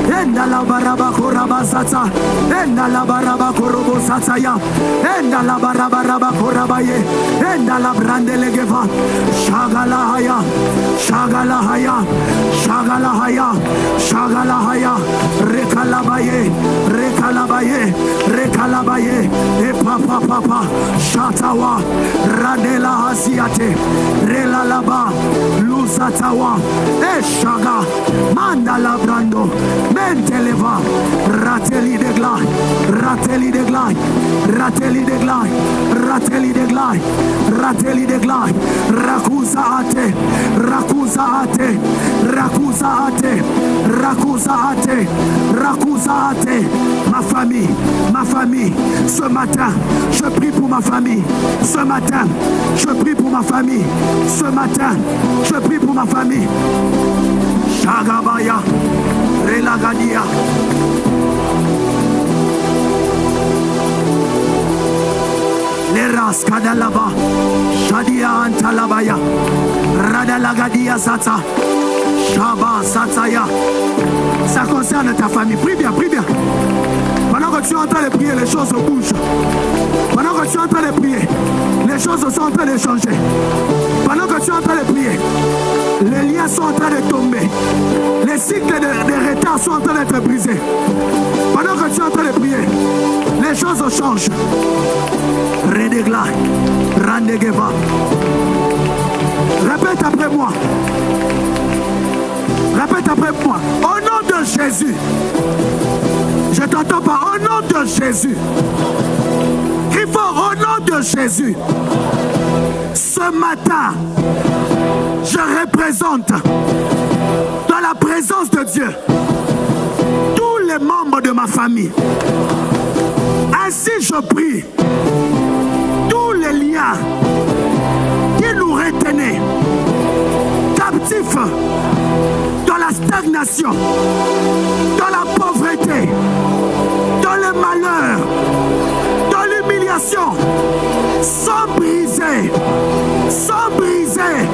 [SPEAKER 1] Enda la Baraba Koraba Sata, Enda la Baraba Korobo Sataya, Enda la Baraba Korabaye, Enda la Brandelegeva, Shagalahaya, Shagalahaya, Shagalahaya, Shagalahaya, Rekalabaye, Rekalabaye, Rekalabaye, et papa papa, Shatawa, Radela Hasiate, Relalaba, Luzatawa, et Shaga, Mandala Brando, Menteleva, Rateli de Glai, Rateli de Glai, Rateli de Glai, Rateli de Glai, Rateli de Glai, Rakuza Ate, Rakuza Ate, Rakuza Ate, Rakuza Ate, Rakuza Ate, ma famille, ce matin, je prie pour ma famille, ce matin, je prie pour ma famille, ce matin, je prie pour ma famille. Shagabaya, Relagadia. Leras Kadalaba, Shadia Antalabaya, Radalagadia Sata, Shaba Sataya. Ça concerne ta famille. Prie bien, prie bien. Pendant que tu es en train de prier, les choses bougent. Pendant que tu es en train de prier, les choses sont en train de changer. Pendant que tu es en train de prier, les liens sont en train de tomber. Les cycles de retard sont en train d'être brisés. Pendant que tu es en train de prier, les choses changent. Redegla, Randegeva. Répète après moi. Répète après moi. Au nom de Jésus. Je t'entends pas. Au nom de Jésus. Crie fort. Au nom de Jésus. Ce matin, je représente dans la présence de Dieu tous les membres de ma famille. Ainsi je prie. Tous les liens qui nous retenaient captifs dans la stagnation, dans la pauvreté, dans le malheur, dans l'humiliation, sont brisés, sont brisés,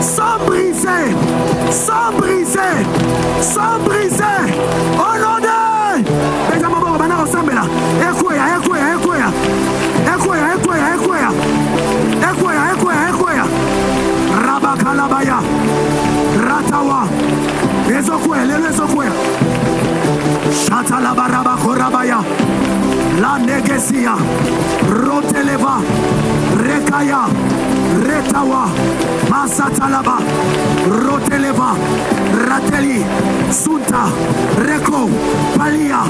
[SPEAKER 1] sont brisés, sont brisés, sont brisés. Au nom de Rabakalabaya, ezokwe. Shatalabaraba korabaya. La negesia. Roteleva. Rekaya. Retawa. Masatalaba. Roteleva. Rateli. Sunta. Reko. Palia.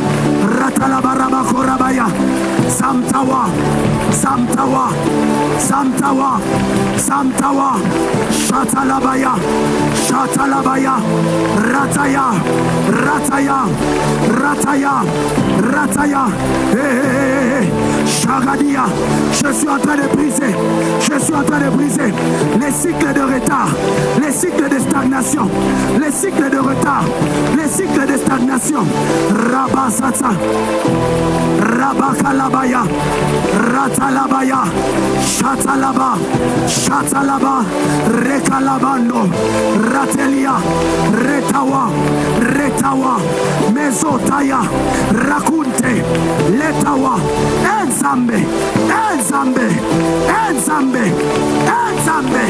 [SPEAKER 1] Ratalabaraba korabaya. Samtawa. Samtawa. Samtawa. Samtawa. Shatalabaya. Shatalabaya. Rataya. Rataya. Rataya. Rataya. Chagadia. Je suis en train de briser. Je suis en train de briser les cycles de retard, les cycles de stagnation, les cycles de retard, les cycles de stagnation. Rabasata. Rabakalabaya. Ratalabaya. Shatalaba. Shatalaba. Rekalabando. Ratelia. Retawa. Retawa. Mesotaya. Rakunte. Letawa. Enzambe. Enzambe. Enzambe. Enzambe.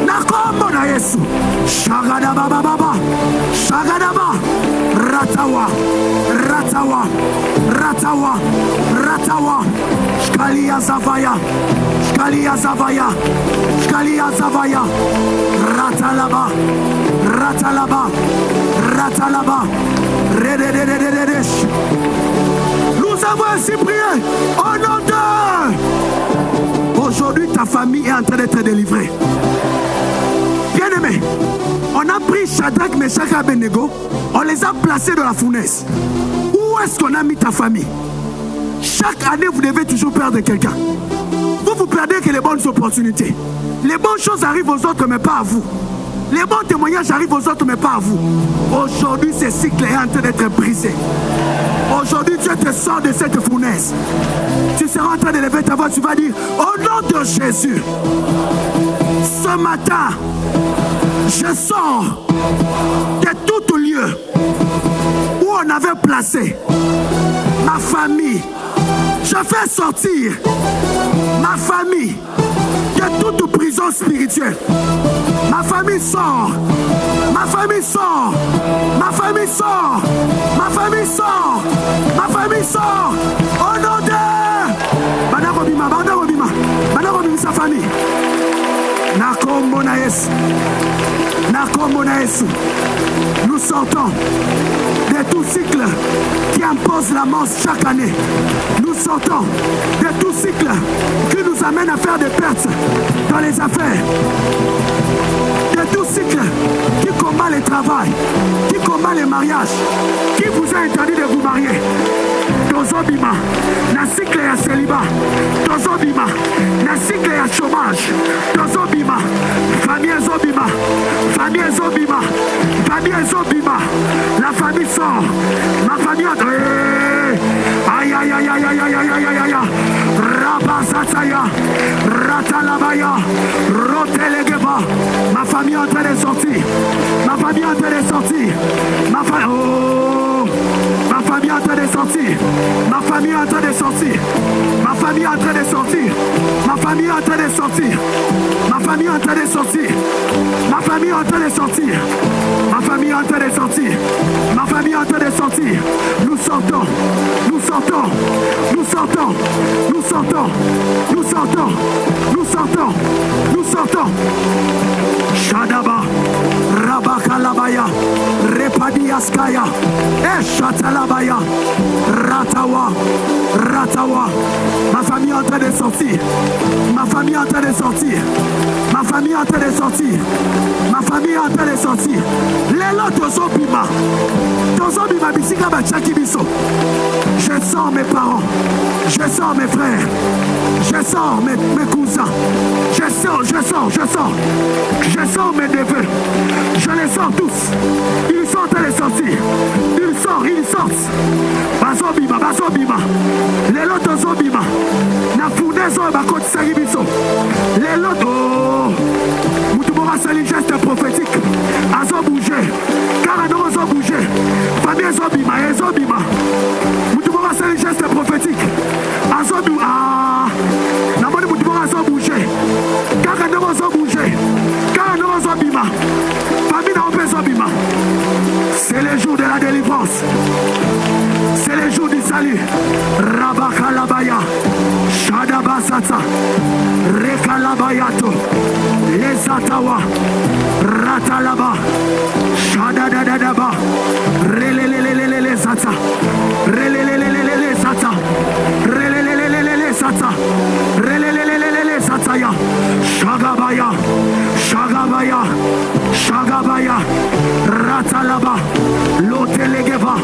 [SPEAKER 1] Nakombo na Yesu. Shagadaba baba. Shagadaba. Ratawa. Ratawa. Ratawa. Ratawa. Shkalia Zavaya. Shkalia Zavaya. Shkalia Zavaya. Ratalaba. Ratalaba. Ratalaba. Redededededesh. Nous avons ainsi prié au nom de... Aujourd'hui, ta famille est en train d'être délivrée. Bien-aimé, on a pris Shadrach, Meshach et Abednego, on les a placés dans la fournaise. Où est-ce qu'on a mis ta famille? Chaque année, vous devez toujours perdre quelqu'un. Vous perdez que les bonnes opportunités. Les bonnes choses arrivent aux autres, mais pas à vous. Les bons témoignages arrivent aux autres, mais pas à vous. Aujourd'hui, ce cycle est en train d'être brisé. Aujourd'hui, Dieu te sort de cette fournaise. Tu seras en train de lever ta voix, tu vas dire, au nom de Jésus, ce matin, je sors de tout lieu où on avait placé ma famille. Je fais sortir ma famille de toute prison spirituelle. Ma famille sort. Ma famille sort. Ma famille sort. Ma famille sort. Ma famille sort. Au nom de... Banarobima, Banarobima. Banarobima, sa famille. Nakombo na Yesu. Nakombo na Yesu. Nous sortons de tout cycle qui impose la mort chaque année. Nous sortons de tout cycle qui nous amène à faire des pertes dans les affaires. De tout cycle qui combat le travail, qui combat le mariage, qui vous a interdit de vous marier. Tozobima, na cycle ya célibat. Tozobima, na cycle ya chômage. Tozobima, famille Zobima, famille Zobima, famille Zobima. La famille sort, ma famille entre. Aïe aïe aïe aïe aïe aïe aïe aïe aïe. Rabasataya, Ratalabaya, Rotelegeba. Ma famille est en train de sortir. Ma famille est en train de sortir. Ma famille. Oh. Ma famille est en train de sortir. Ma famille est en train de sortir. Ma famille est en train de sortir. Ma famille est en train de sortir. Ma famille est en train de sortir. Ma famille est en train de sortir. Ma famille est en train de sortir. Ma famille est en train de sortir. Nous sortons. Nous sortons. Nous sortons. Nous sortons. Nous sortons. Nous sortons. Nous sortons. Shadaba. Rabakalabaya. Repadiaskaya. Shatalabaya, Ratawa, Ratawa. Ma famille est en train de sortir. Ma famille est en train de sortir. Ma famille est en train de sortir. Ma famille est en train de sortir. Lélo Tozobima. Tozobima bisika bachaki biso. Je sors mes parents. Je sors mes frères. Je sors mes cousins. Je sors. Je sors mes neveux. Je les sors tous. Ils sont en train de sortir. Ils sortent. Bazobima, bazobima. Les lotos zobima. Na fournaise bakot saribiso. Les lotos. Moutouboura sali geste prophétique. Azo bouger. Carano azo bouger. Famille zobima, ezobima. Moutouboura sali geste prophétique. Azo bouger. Ah. Namoni moutouboura azo bouger. Carano azo bouger. Carano azo bima. Famille na ope zobima. force. C'est le jour du salut. Rabakalabaya, Shadabasata, Rekalabayato, Lesatawa, Ratalaba, Shadadadaba, Relelelelele Sata, Relelelelele Sata, Relelelelele Sata, Relelelelele Sataya, Shagabaya, Shagabaya, Shagabaya, Ratalaba, Lotelegeva,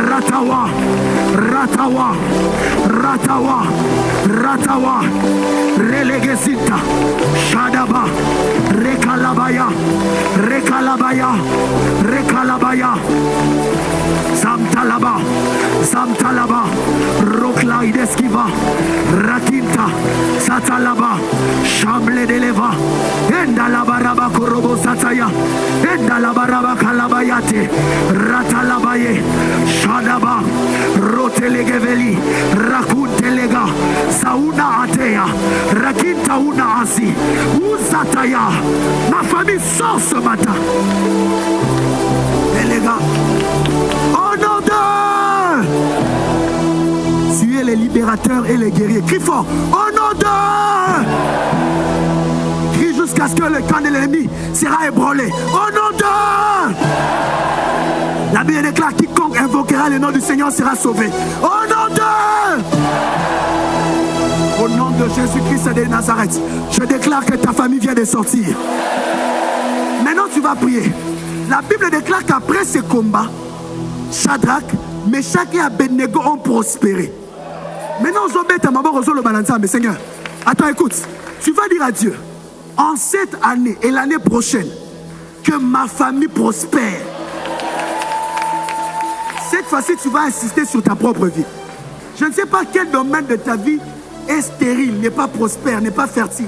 [SPEAKER 1] Ratawa, Ratawa, Ratawa, Ratawa, Relegesita, Shadaba, Rekalabaya, Rekalabaya, Rekalabaya, Zamtalaba, Zamtalaba, Roklaideskiva, Rakinta, Satalaba, Chamble de Leva, Endalabaraba Korobo Sataya, Endalabaraba Kalabayate, Ratalabaye, Shadaba, Rotelegeveli, Rakuntelega, Sauna Atea, Rakinta Una Asi, Uzataya. Ma famille sort ce matin. Et les gars, au nom de... Tu es les libérateurs et les guerriers. Crie fort, au nom de... Crie jusqu'à ce que le camp de l'ennemi sera ébranlé. Au nom de... La Bible déclare quiconque invoquera le nom du Seigneur sera sauvé. Au nom de... Au nom de Jésus-Christ de Nazareth, je déclare que ta famille vient de sortir. Maintenant tu vas prier. La Bible déclare qu'après ce combat, Shadrach, Meshach et Abednego ont prospéré. Maintenant, mais Seigneur, attends, écoute. Tu vas dire à Dieu, en cette année et l'année prochaine, que ma famille prospère. Cette fois-ci, tu vas insister sur ta propre vie. Je ne sais pas quel domaine de ta vie est stérile, n'est pas prospère, n'est pas fertile.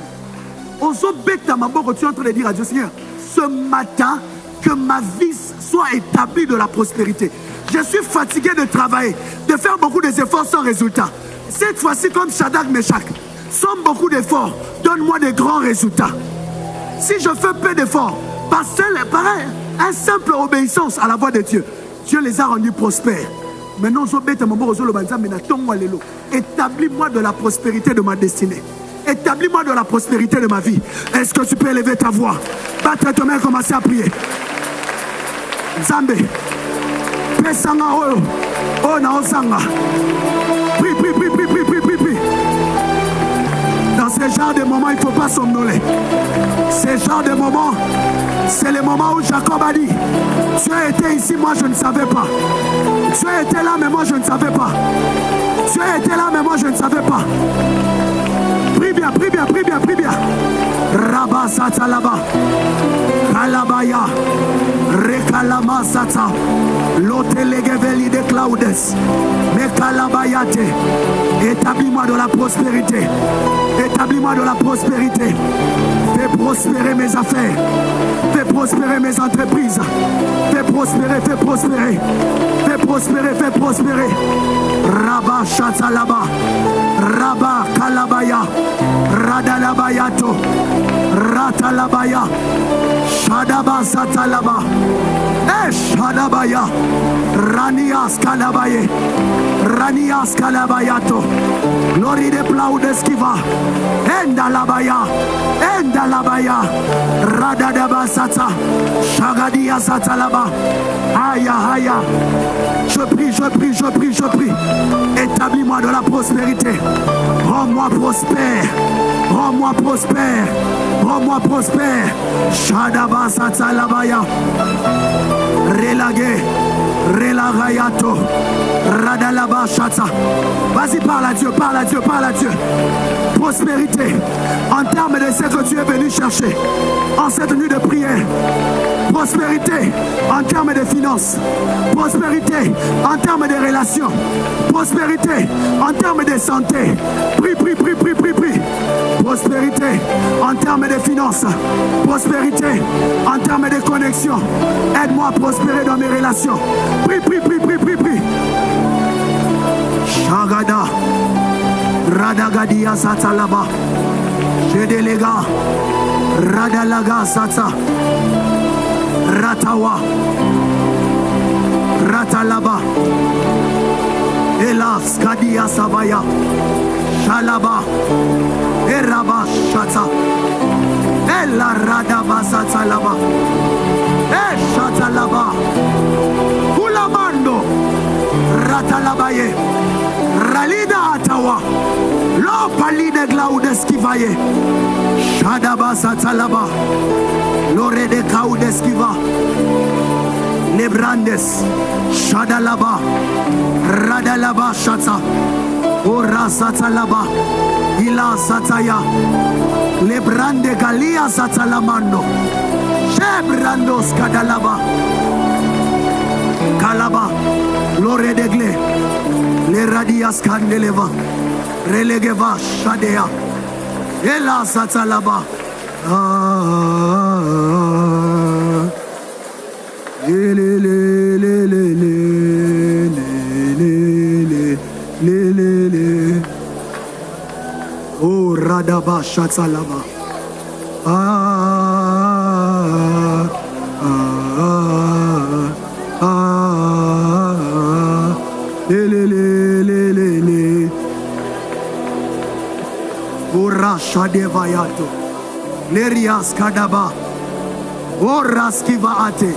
[SPEAKER 1] Tu es en train de dire à Dieu, Seigneur, ce matin, que ma vie soit établie de la prospérité. Je suis fatigué de travailler, de faire beaucoup d'efforts sans résultat. Cette fois-ci, comme Shadrach, Meshach, sans beaucoup d'efforts, donne-moi de grands résultats. Si je fais peu d'efforts, par une simple obéissance à la voix de Dieu, Dieu les a rendus prospères. Maintenant, établis-moi de la prospérité de ma destinée. Établis-moi de la prospérité de ma vie. Est-ce que tu peux élever ta voix? Battre tes mains, commencer à prier. Zambé. Pesanga oyo. Oh na osanga. Prie, prie, prie, prie, prie, prie, prie, prie. Dans ce genre de moments, il ne faut pas somnoler. Ce genre de moments, c'est le moment où Jacob a dit, tu as été ici, moi je ne savais pas. Tu as été là, mais moi je ne savais pas. Tu as été là, mais moi je ne savais pas. Prie bien, prie bien, prie bien, prie bien. Rabba Sata Laba, Kalabaya, Rekalama Sata, Lotelegeveli de Claudes, Mekalabayate. Établis-moi de la prospérité. Établis-moi de la prospérité. Fais prospérer mes affaires. Fais prospérer mes entreprises. Fais prospérer, fais prospérer. Fais prospérer, fais prospérer. Rabba Shatalaba, Rabba Kalabaya, Radalabayato, Ratalabaya, Shadaba Satalaba, Shadabaya, Ranias Kalabaye, Ranias Kalabayato, Glory de Plaudeskiva, Endalabaya, Endalabaya, Radadaba Sata, Shagadia Satalaba, Aya, Aya. Je prie, je prie, je prie, je prie. Établis-moi de la prospérité. Rends-moi prospère. Rends-moi prospère. Rends-moi prospère. Shadaba Satalabaya. Relagé. Relagayato. Radalaba Shata. Vas-y, parle à Dieu, parle à Dieu, parle à Dieu. Prospérité. En termes de ce que tu es venu chercher. En cette nuit de prière. Prospérité. En termes de finances. Prospérité. En termes de relations. Prospérité. En termes de santé. Prie, prie, prie, prie, prie, prie. Prospérité. En termes de finances. Prospérité. En termes de connexion. Aide-moi à prospérer dans mes relations. Prie, prie, prie, prie, prie, prie. Shagada. Radagadia Satalaba. Jedelega. Radalaga Sata. Ratawa. Rata Shalaba. Elas Kadia Savaya. Shalaba. Eraba Shata. Ela Radaba Satalaba. Shatalaba. Kulamando. Ratalabaye. Ralida Atawa. Lo Palide Glaudeskivaye. Shadaba Satalaba. Lore de Kaudeskiva. Lebrandes. Shadalaba. Radalaba Shata. Ora Satalaba. Ila Sataya. Lebrande Galia Satalamando. Shebrandos Kadalaba. Kalaba. Lore de Gle. Le Radias Candeleva. Relegeva Shadea. Ela Satalaba. Oh Radaba Shatalaba. Ora Shadevayato. Lerias Kadaba. Ora Skivaate.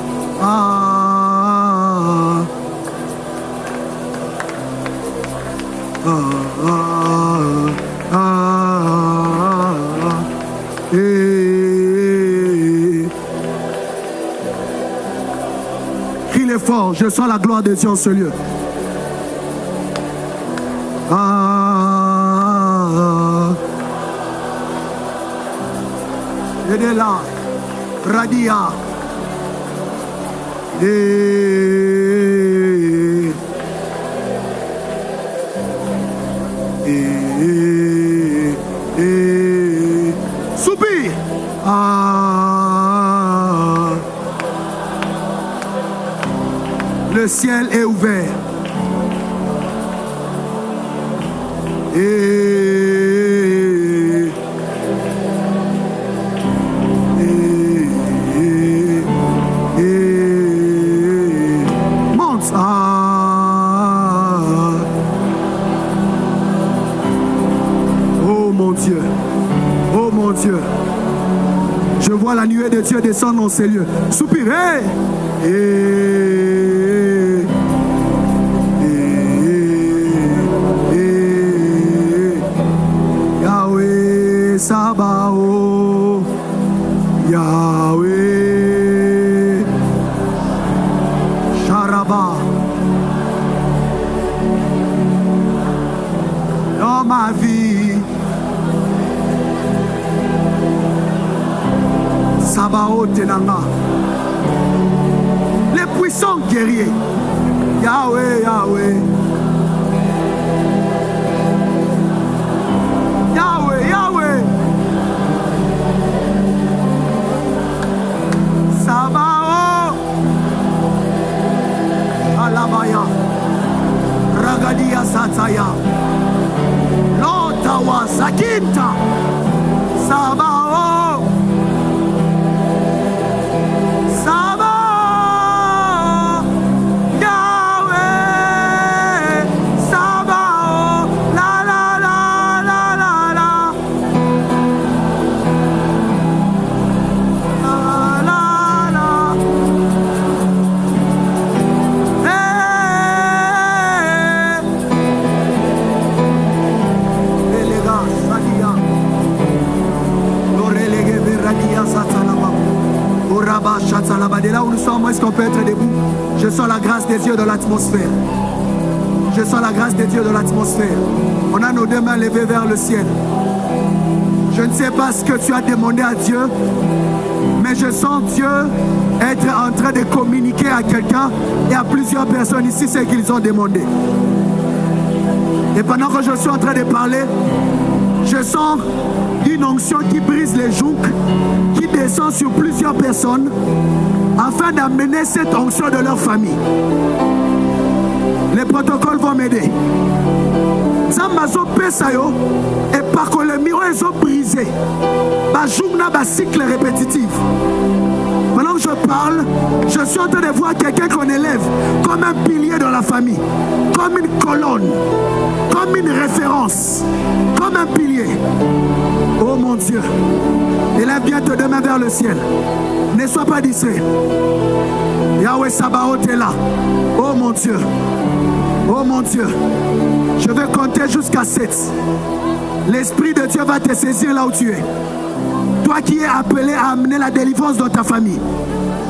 [SPEAKER 1] Crie fort, je sens la gloire de Dieu en ce lieu. Et de là, Radia. Soupir. Le ciel est ouvert. Monte. Oh mon Dieu. Oh mon Dieu. Je vois la nuée de Dieu descendre dans ces lieux. Soupirez. Yahweh Sabaoth. Yahweh Sharaba. Dans ma vie, Sabaoth Nanga. Les puissants guerriers. Yahweh, Yahweh. Yahweh, Yahweh. Sabaoth. Alabaya. Ragadia Sataya. Lotawa Sakinta. Sabaoth. Sabaoth. Yahweh. Sabaoth. La la la la la la. La la la. Hey. Elega Sadia. Lorelege Veradia Satalaba. Oraba Chatalaba. De là où nous sommes, est-ce qu'on peut être debout? Je sens la grâce des dieux dans l'atmosphère. Je sens la grâce des dieux dans l'atmosphère. On a nos deux mains levées vers le ciel. Je ne sais pas ce que tu as demandé à Dieu, mais je sens Dieu être en train de communiquer à quelqu'un et à plusieurs personnes ici ce qu'ils ont demandé. Et pendant que je suis en train de parler, je sens une onction qui brise les jougs, qui descend sur plusieurs personnes afin d'amener cette onction de leur famille. Les protocoles vont m'aider. Zambazo Pesayo et par que les miroirs sont brisés. Bajoumna ba cycle répétitif. Pendant que je parle, je suis en train de voir quelqu'un qu'on élève comme un pilier dans la famille, comme une colonne, comme une référence, comme un pilier. Oh mon Dieu, élève bien tes deux mains vers le ciel. Ne sois pas distrait. Yahweh Sabaoth est là. Oh mon Dieu. Oh mon Dieu. Je vais compter jusqu'à 7. L'Esprit de Dieu va te saisir là où tu es. Toi qui es appelé à amener la délivrance dans ta famille.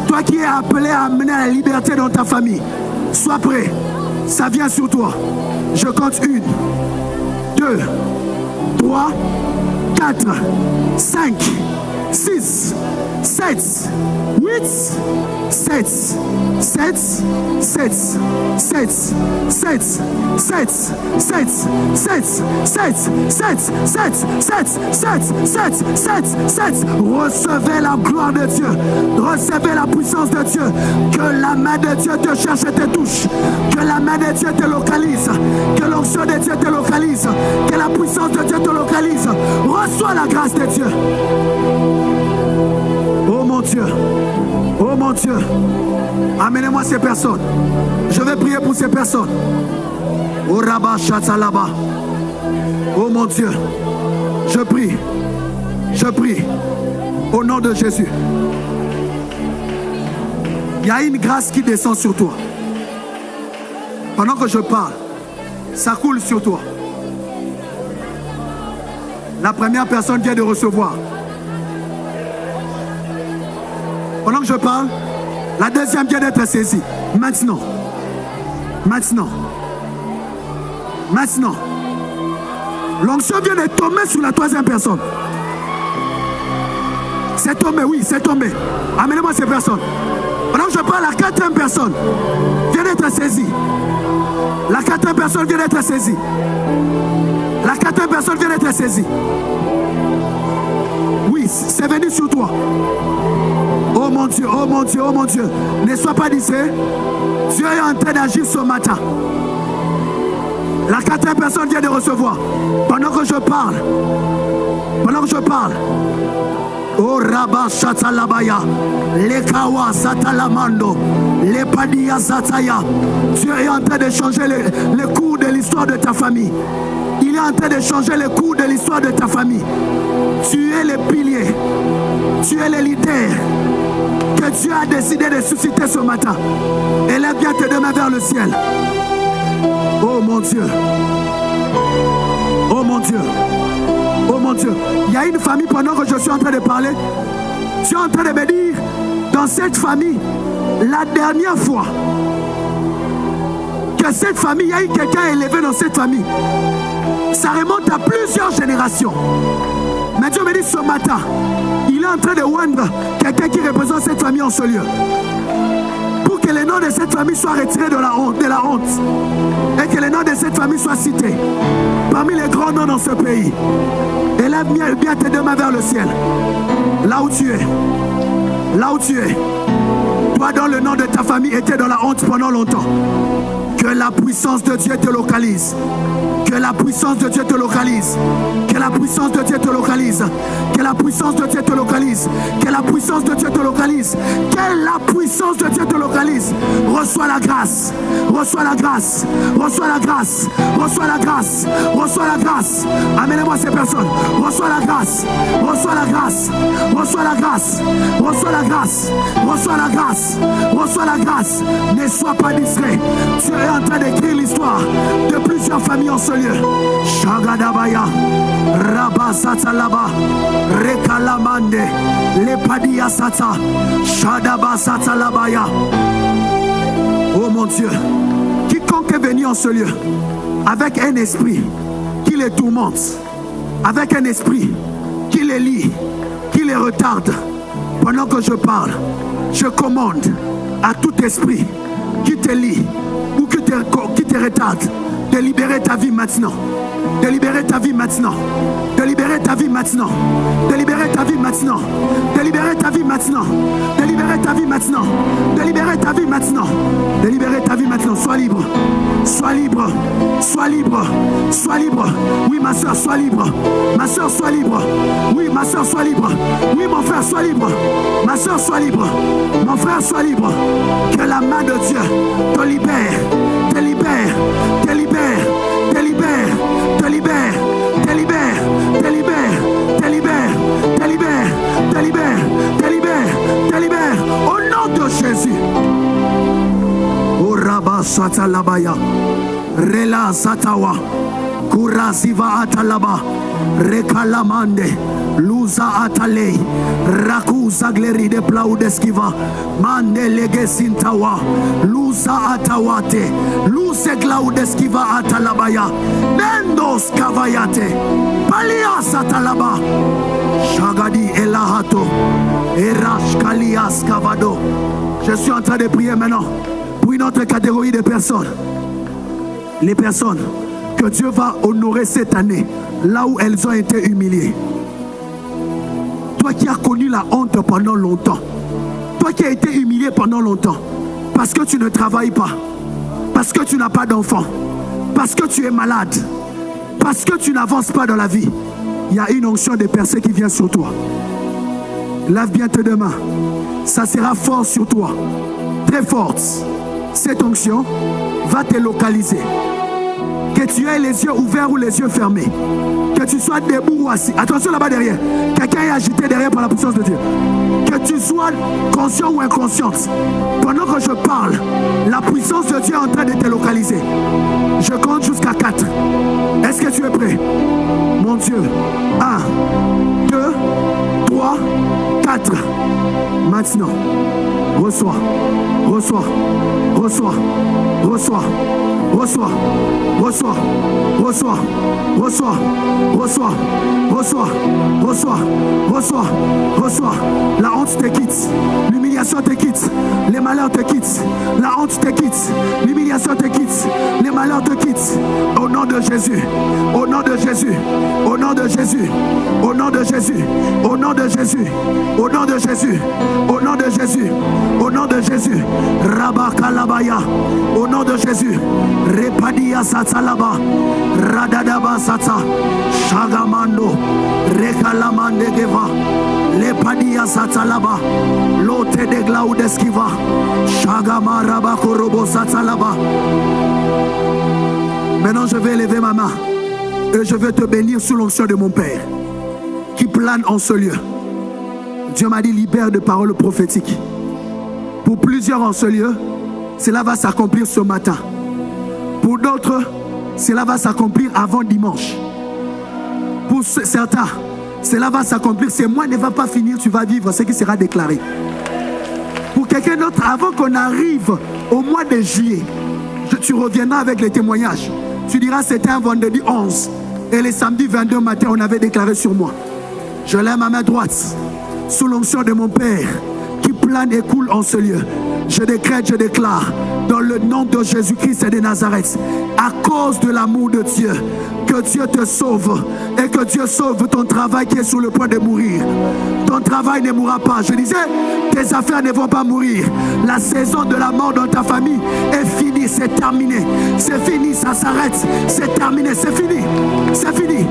[SPEAKER 1] Toi qui es appelé à amener la liberté dans ta famille. Sois prêt. Ça vient sur toi. Je compte 1, 2, 3, 4, 5, 6, 7, 8, 7, 7, 7, 7, 7, 7, 7, 7, 7, 7, 7, 7, 7, 7. Recevez la gloire de Dieu. Recevez la puissance de Dieu. Que la main de Dieu te cherche et te touche. Que la main de Dieu te localise. Que l'onction de Dieu te localise. Que la puissance de Dieu te localise. Reçois la grâce de Dieu. Oh mon Dieu, oh mon Dieu, amenez-moi ces personnes. Je vais prier pour ces personnes. Oh Rabba Shatalaba. Oh mon Dieu, je prie au nom de Jésus. Il y a une grâce qui descend sur toi. Pendant que je parle, ça coule sur toi. La première personne vient de recevoir. Pendant que je parle, la deuxième vient d'être saisie. Maintenant. L'onction vient de tomber sur la troisième personne. C'est tombé, oui, c'est tombé. Amenez-moi ces personnes. Pendant que je parle, la quatrième personne vient d'être saisie. La quatrième personne vient d'être saisie. La quatrième personne vient d'être saisie. Oui, c'est venu sur toi. Oh mon Dieu, oh mon Dieu, oh mon Dieu. Ne sois pas distrait. Dieu est en train d'agir ce matin. La quatrième personne vient de recevoir. Pendant que je parle. Oh Rabba Shatalabaya. Lekawa Satalamando. Lepadia Sataya. Dieu est en train de changer le cours de l'histoire de ta famille. Il est en train de changer le cours de l'histoire de ta famille. Tu es le pilier. Tu es le leader que Dieu a décidé de susciter ce matin. Élève bien tes deux mains vers le ciel. Oh mon Dieu. Oh mon Dieu. Oh mon Dieu. Il y a une famille pendant que je suis en train de parler. Je suis en train de me dire, dans cette famille, la dernière fois que cette famille, il y a eu quelqu'un élevé dans cette famille. Ça remonte à plusieurs générations. Mais Dieu me dit ce matin, il est en train de oindre quelqu'un qui représente cette famille en ce lieu. Pour que le nom de cette famille soit retiré de la honte. Et que le nom de cette famille soit cité parmi les grands noms dans ce pays. Élève bien tes deux mains vers le ciel. Là où tu es. Toi dont le nom de ta famille était dans la honte pendant longtemps. Que la puissance de Dieu te localise. Que la puissance de Dieu te localise. Que la puissance de Dieu te localise. Que la puissance de Dieu te localise. Que la puissance de Dieu te localise. Que la puissance de Dieu te localise. Reçois la grâce. Reçois la grâce. Reçois la grâce. Reçois la grâce. Reçois la grâce. Amenez-moi ces personnes. Reçois la grâce. Reçois la grâce. Reçois la grâce. Reçois la grâce. Reçois la grâce. Reçois la grâce. Ne sois pas distrait. Tu es en train d'écrire l'histoire de plusieurs familles en ce lieu. Shagadabaya, Rabasata Laba, Rekalamande, Lepadia Sata, Shadabasata Labaya. Oh mon Dieu, quiconque est venu en ce lieu avec un esprit qui les tourmente, avec un esprit qui les lie, qui les retarde, pendant que je parle, je commande à tout esprit qui te lie ou qui te retarde de libérer ta vie maintenant. De libérer ta vie maintenant. De libérer ta vie maintenant. De libérer ta vie maintenant. De libérer ta vie maintenant. De libérer ta vie maintenant. De libérer ta vie maintenant. De libérer ta vie maintenant. Sois libre. Sois libre. Sois libre. sois libre. Oui, ma soeur, sois libre. Ma soeur, sois libre. Oui, ma soeur, sois libre. Oui, mon frère, sois libre. Ma soeur, sois libre. Mon frère, sois libre. Que la main de Dieu te libère, te libère, te libère, te libère, te libère, te libère, te libère, te libère, te libère, te libère, te libère, te libère. Au nom de Jésus. Oraba Satalabaya. Rela Satawa. Kuraziva Atalaba. Rekalamande. Luza Atale. Rakuza Gleri de Plaudeskiva. Mande Legesintawa. Luza Atawate. Luze Glaudeskiva Atalabaya. Mendos Kavayate. Palia Satalaba. Shagadi Elahato. Erash Kalias Kavado. Je suis en train de prier maintenant pour une autre catégorie de personnes. Les personnes que Dieu va honorer cette année, là où elles ont été humiliées. Toi qui as connu la honte pendant longtemps, toi qui as été humilié pendant longtemps, parce que tu ne travailles pas, parce que tu n'as pas d'enfant, parce que tu es malade, parce que tu n'avances pas dans la vie, il y a une onction de percée qui vient sur toi. Lave bien tes deux mains. Ça sera fort sur toi, très forte. Cette onction va te localiser. Que tu aies les yeux ouverts ou les yeux fermés. Que tu sois debout ou assis. Attention là-bas derrière. Quelqu'un est agité derrière par la puissance de Dieu. Que tu sois conscient ou inconsciente. Pendant que je parle, la puissance de Dieu est en train de te localiser. Je compte jusqu'à 4. Est-ce que tu es prêt? Mon Dieu. 1, 2, 3, 4. Maintenant, reçois, reçois, reçois, reçois, reçois, reçois, reçois, reçois, reçois, reçois, reçois, reçois, reçois. La honte te quitte, l'humiliation te quitte, les malheurs te quittent, la honte te quitte, l'humiliation te quitte, les malheurs te quittent. Au nom de Jésus, au nom de Jésus, au nom de Jésus, au nom de Jésus, au nom de Jésus, au nom de Jésus, au nom de Jésus, au nom de Jésus, Rabba Kalabaya, au nom de Jésus, Repadia Satalaba, Radadaba Sata, Shagamando, Rekalamande Geva, Lepadia Satalaba, Lote de Glaudeskiva, Shagama Rabakorobo Satalaba. Maintenant je vais lever ma main et je vais te bénir sous l'onction de mon Père qui plane en ce lieu. Dieu m'a dit libère de paroles prophétiques. Pour plusieurs en ce lieu, cela va s'accomplir ce matin. Pour d'autres, cela va s'accomplir avant dimanche. Pour certains, cela va s'accomplir. Ce mois ne va pas finir, tu vas vivre ce qui sera déclaré. Pour quelqu'un d'autre, avant qu'on arrive au mois de juillet, tu reviendras avec les témoignages. Tu diras c'était un vendredi 11 et le samedi 22 matin, on avait déclaré sur moi. Je lève ma main droite sous l'onction de mon Père qui plane et coule en ce lieu. Je décrète, je déclare, dans le nom de Jésus-Christ et de Nazareth, à cause de l'amour de Dieu, que Dieu te sauve et que Dieu sauve ton travail qui est sur le point de mourir. Ton travail ne mourra pas. Je disais, tes affaires ne vont pas mourir. La saison de la mort dans ta famille est finie, c'est terminé. C'est fini, ça s'arrête. C'est terminé, c'est fini. C'est fini.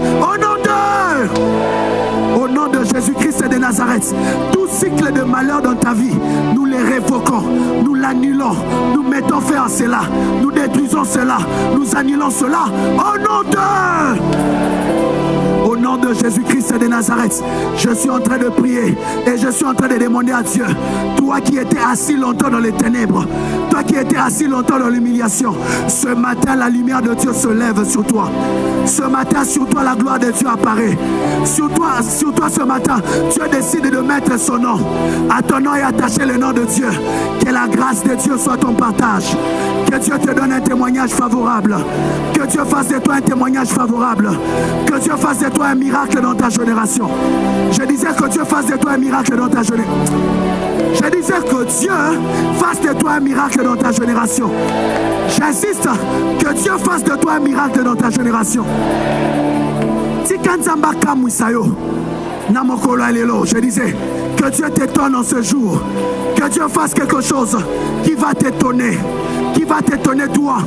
[SPEAKER 1] Au nom de Jésus-Christ et de Nazareth, tout cycle de malheur dans ta vie, nous les révoquons, nous l'annulons, nous mettons fin à cela, nous détruisons cela, nous annulons cela. Au nom de Jésus-Christ de Nazareth, je suis en train de prier et je suis en train de demander à Dieu, toi qui étais assis longtemps dans les ténèbres, toi qui étais assis longtemps dans l'humiliation, ce matin la lumière de Dieu se lève sur toi. Ce matin sur toi la gloire de Dieu apparaît. Sur toi ce matin, Dieu décide de mettre son nom. À ton nom est attaché le nom de Dieu. Que la grâce de Dieu soit ton partage. Que Dieu te donne un témoignage favorable. Que Dieu fasse de toi un témoignage favorable. Que Dieu fasse de toi un miracle dans ta génération. Je disais que Dieu fasse de toi un miracle dans ta génération. Je disais que Dieu fasse de toi un miracle dans ta génération. J'insiste, que Dieu fasse de toi un miracle dans ta génération. Je disais que Dieu t'étonne en ce jour. Que Que Dieu fasse quelque chose qui va t'étonner toi,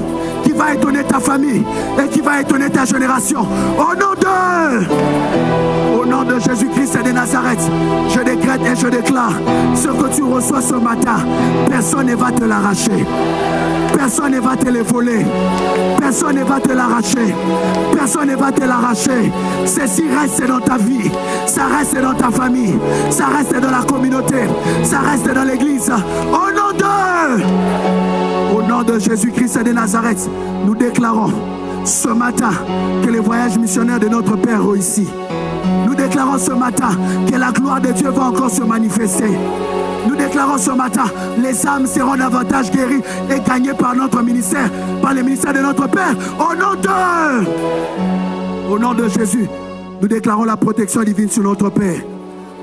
[SPEAKER 1] qui va étonner ta famille et qui va étonner ta génération. Au nom de Jésus-Christ de Nazareth, je décrète et je déclare ce que tu reçois ce matin, personne ne va te l'arracher. Personne ne va te le voler. Personne ne va te l'arracher. Personne ne va te l'arracher. Ceci reste dans ta vie. Ça reste dans ta famille. Ça reste dans la communauté. Ça reste dans l'église. Au nom de Jésus-Christ de Nazareth, nous déclarons ce matin que les voyages missionnaires de notre Père réussissent. Nous déclarons ce matin que la gloire de Dieu va encore se manifester. Nous déclarons ce matin, les âmes seront davantage guéries et gagnées par notre ministère, par le ministère de notre Père. Au nom de Jésus, nous déclarons la protection divine sur notre Père.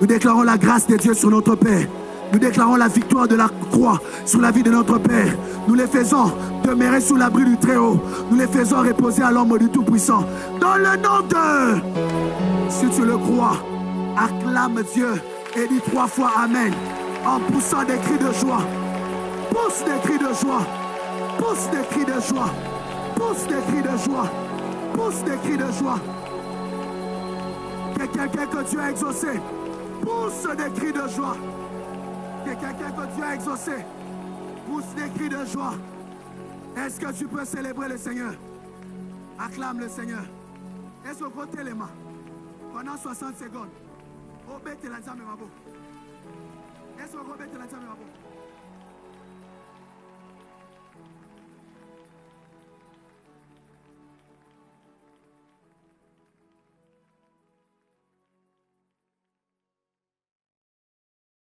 [SPEAKER 1] Nous déclarons la grâce de Dieu sur notre Père. Nous déclarons la victoire de la croix sur la vie de notre Père. Nous les faisons demeurer sous l'abri du Très-Haut. Nous les faisons reposer à l'ombre du Tout-Puissant. Dans le nom de... Si tu le crois, acclame Dieu et dis 3 fois Amen. En poussant des cris de joie. Pousse des cris de joie. Pousse des cris de joie. Pousse des cris de joie. Pousse des cris de joie. Que quelqu'un que Dieu a exaucé. Pousse des cris de joie. Que quelqu'un que Dieu a exaucé. Pousse des cris de joie. Est-ce que tu peux célébrer le Seigneur? Acclame le Seigneur. Est-ce que côté les mains? Pendant 60 secondes. Obéis la jambe, ma beau. Est-ce que Robert te l'a dit, ma beau?